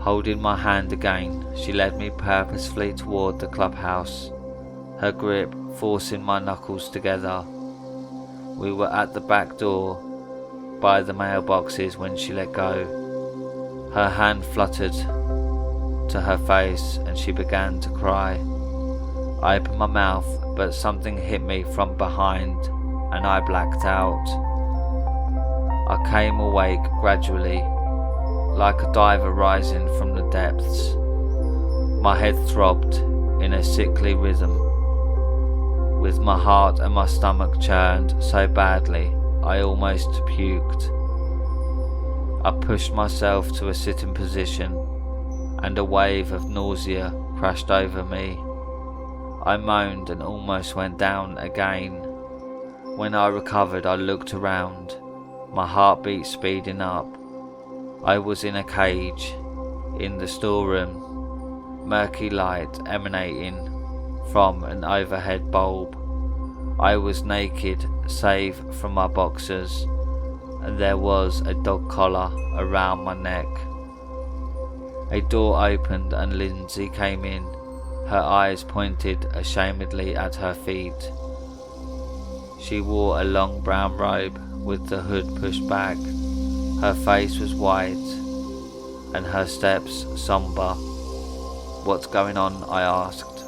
Holding my hand again, she led me purposefully toward the clubhouse, her grip forcing my knuckles together. We were at the back door, by the mailboxes, when she let go. Her hand fluttered to her face and she began to cry. I opened my mouth, but something hit me from behind and I blacked out. I came awake gradually, like a diver rising from the depths. My head throbbed in a sickly rhythm, with my heart and my stomach churned so badly I almost puked. I pushed myself to a sitting position, and a wave of nausea crashed over me. I moaned and almost went down again. When I recovered, I looked around, my heartbeat speeding up. I was in a cage, in the storeroom, murky light emanating from an overhead bulb. I was naked, save for my boxers, and there was a dog collar around my neck. A door opened and Lindsay came in, her eyes pointed ashamedly at her feet. She wore a long brown robe with the hood pushed back. Her face was white and her steps somber. "What's going on?" I asked,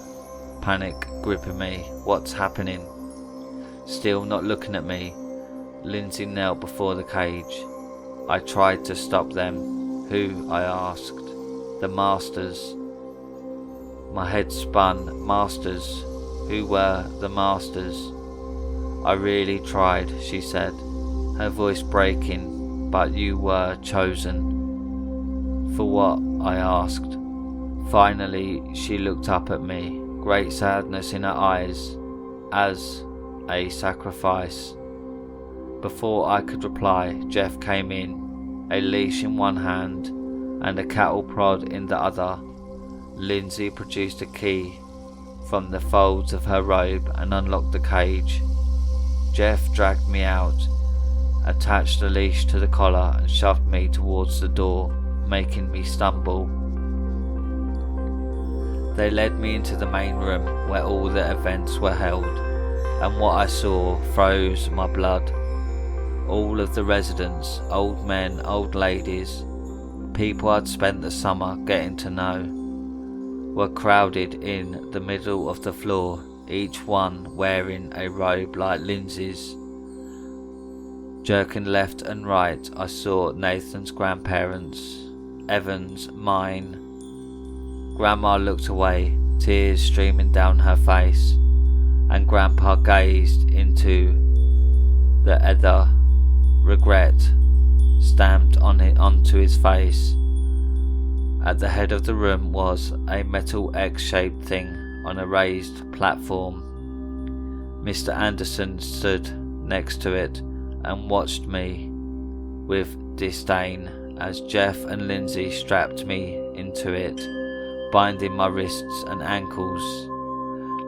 panic gripping me. "What's happening?" Still not looking at me, Lindsay knelt before the cage. I tried to stop them. "Who?" I asked. "The masters." My head spun. Masters? Who were the masters? "I really tried," she said, her voice breaking, "but you were chosen." "For what?" I asked. Finally she looked up at me, great sadness in her eyes. "As a sacrifice." Before I could reply, Jeff came in. a leash in one hand and a cattle prod in the other. Lindsay produced a key from the folds of her robe and unlocked the cage. Jeff dragged me out, attached the leash to the collar and shoved me towards the door, making me stumble. They led me into the main room where all the events were held, and what I saw froze my blood. All of the residents, old men, old ladies, people I'd spent the summer getting to know, were crowded in the middle of the floor, each one wearing a robe like Lindsay's. Jerking left and right, I saw Nathan's grandparents, Evan's, mine. Grandma looked away, tears streaming down her face, and Grandpa gazed into the ether, regret stamped onto his face. At the head of the room was a metal X-shaped thing on a raised platform. Mr. Anderson stood next to it and watched me with disdain as Jeff and Lindsay strapped me into it, binding my wrists and ankles.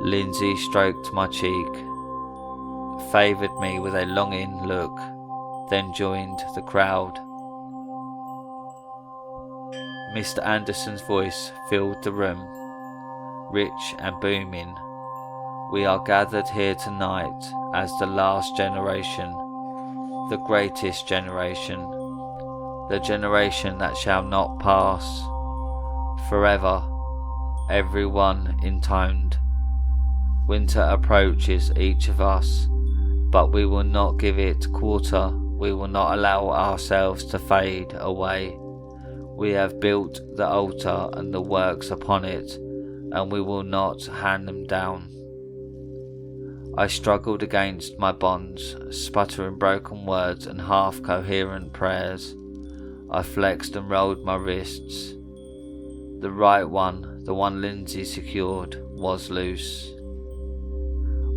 Lindsay stroked my cheek, favoured me with a longing look, then joined the crowd. Mr. Anderson's voice filled the room, rich and booming. We are gathered here tonight as the last generation, the greatest generation, the generation that shall not pass. Forever, everyone intoned. Winter approaches each of us, but we will not give it quarter. We will not allow ourselves to fade away. We have built the altar and the works upon it, and we will not hand them down. I struggled against my bonds, sputtering broken words and half-coherent prayers. I flexed and rolled my wrists. The right one, the one Lindsay secured, was loose.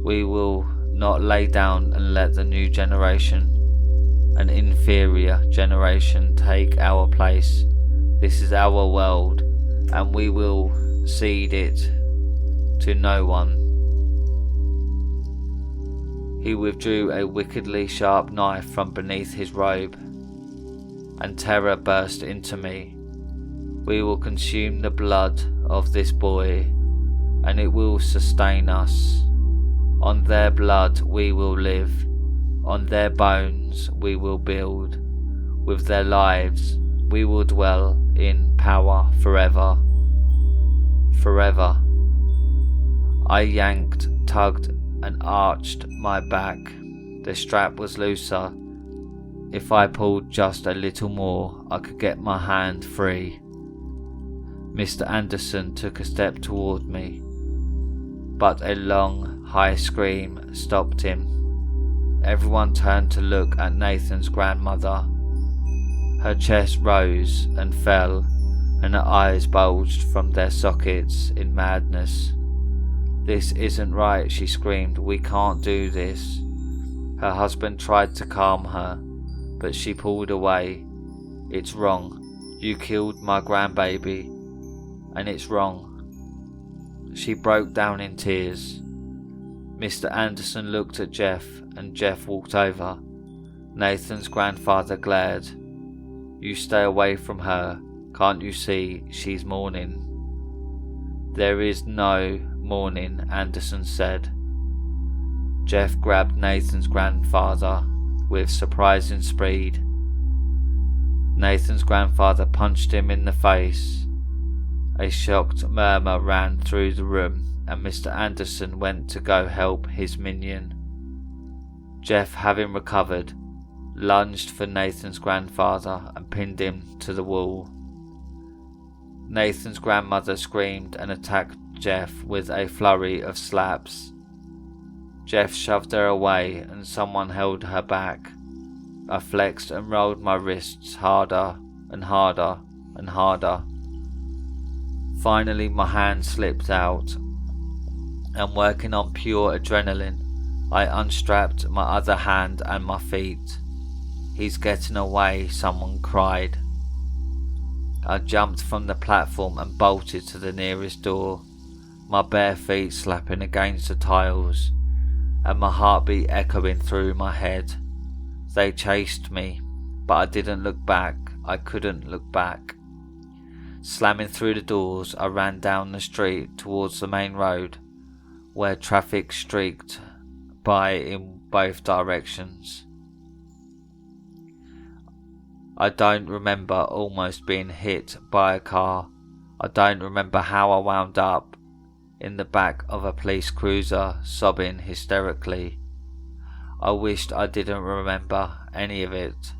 We will not lay down and let the new generation, an inferior generation, take our place. This is our world, and we will cede it to no one. He withdrew a wickedly sharp knife from beneath his robe, and terror burst into me. We will consume the blood of this boy, and it will sustain us. On their blood we will live, on their bones we will build, with their lives we will dwell in power forever. Forever. I yanked, tugged, and arched my back. The strap was looser. If I pulled just a little more, I could get my hand free. Mr. Anderson took a step toward me, but a long, high scream stopped him. Everyone turned to look at Nathan's grandmother. Her chest rose and fell, and her eyes bulged from their sockets in madness. "This isn't right," she screamed. "We can't do this." Her husband tried to calm her, but she pulled away. "It's wrong. You killed my grandbaby, and it's wrong." She broke down in tears. Mr. Anderson looked at Jeff, and Jeff walked over. Nathan's grandfather glared. "You stay away from her. Can't you see she's mourning?" "There is no mourning," Anderson said. Jeff grabbed Nathan's grandfather with surprising speed. Nathan's grandfather punched him in the face. A shocked murmur ran through the room, and Mr. Anderson went to go help his minion. Jeff, having recovered, lunged for Nathan's grandfather and pinned him to the wall. Nathan's grandmother screamed and attacked Jeff with a flurry of slaps. Jeff shoved her away and someone held her back. I flexed and rolled my wrists harder and harder and harder. Finally my hand slipped out, and working on pure adrenaline, I unstrapped my other hand and my feet. he's getting away," someone cried. I jumped from the platform and bolted to the nearest door, my bare feet slapping against the tiles and my heartbeat echoing through my head. They chased me, but I didn't look back. I couldn't look back. Slamming through the doors, I ran down the street towards the main road, where traffic streaked by in both directions. I don't remember almost being hit by a car. I don't remember how I wound up in the back of a police cruiser, sobbing hysterically. I wished I didn't remember any of it.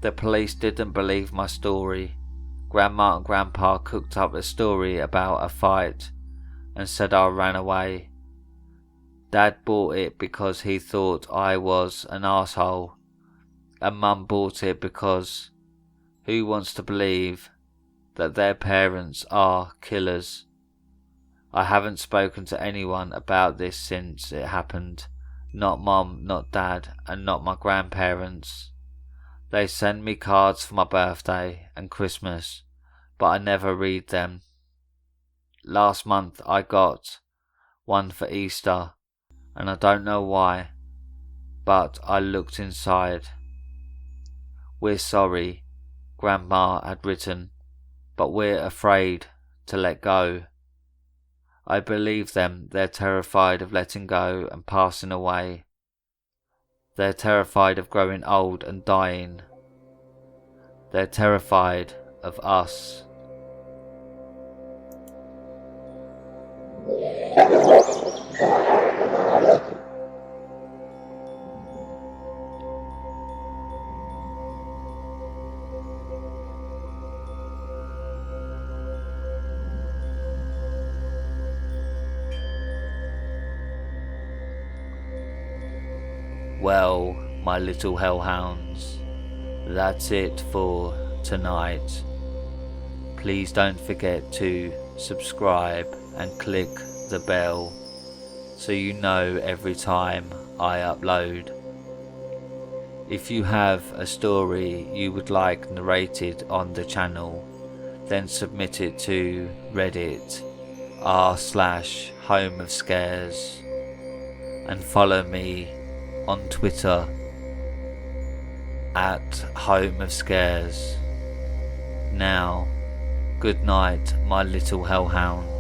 The police didn't believe my story. Grandma and Grandpa cooked up a story about a fight and said I ran away. Dad bought it because he thought I was an asshole, and Mum bought it because who wants to believe that their parents are killers? I haven't spoken to anyone about this since it happened. Not Mum, not Dad, and not my grandparents. They send me cards for my birthday and Christmas, but I never read them. Last month I got one for Easter, and I don't know why, but I looked inside. "We're sorry," Grandma had written, "but we're afraid to let go." I believe them. They're terrified of letting go and passing away. They're terrified of growing old and dying. They're terrified of us. Well, my little hellhounds, that's it for tonight. Please don't forget to subscribe and click the bell so you know every time I upload. If you have a story you would like narrated on the channel, then submit it to Reddit r/homeofscares and follow me on Twitter @homeofscares. Now, good night, my little hellhound.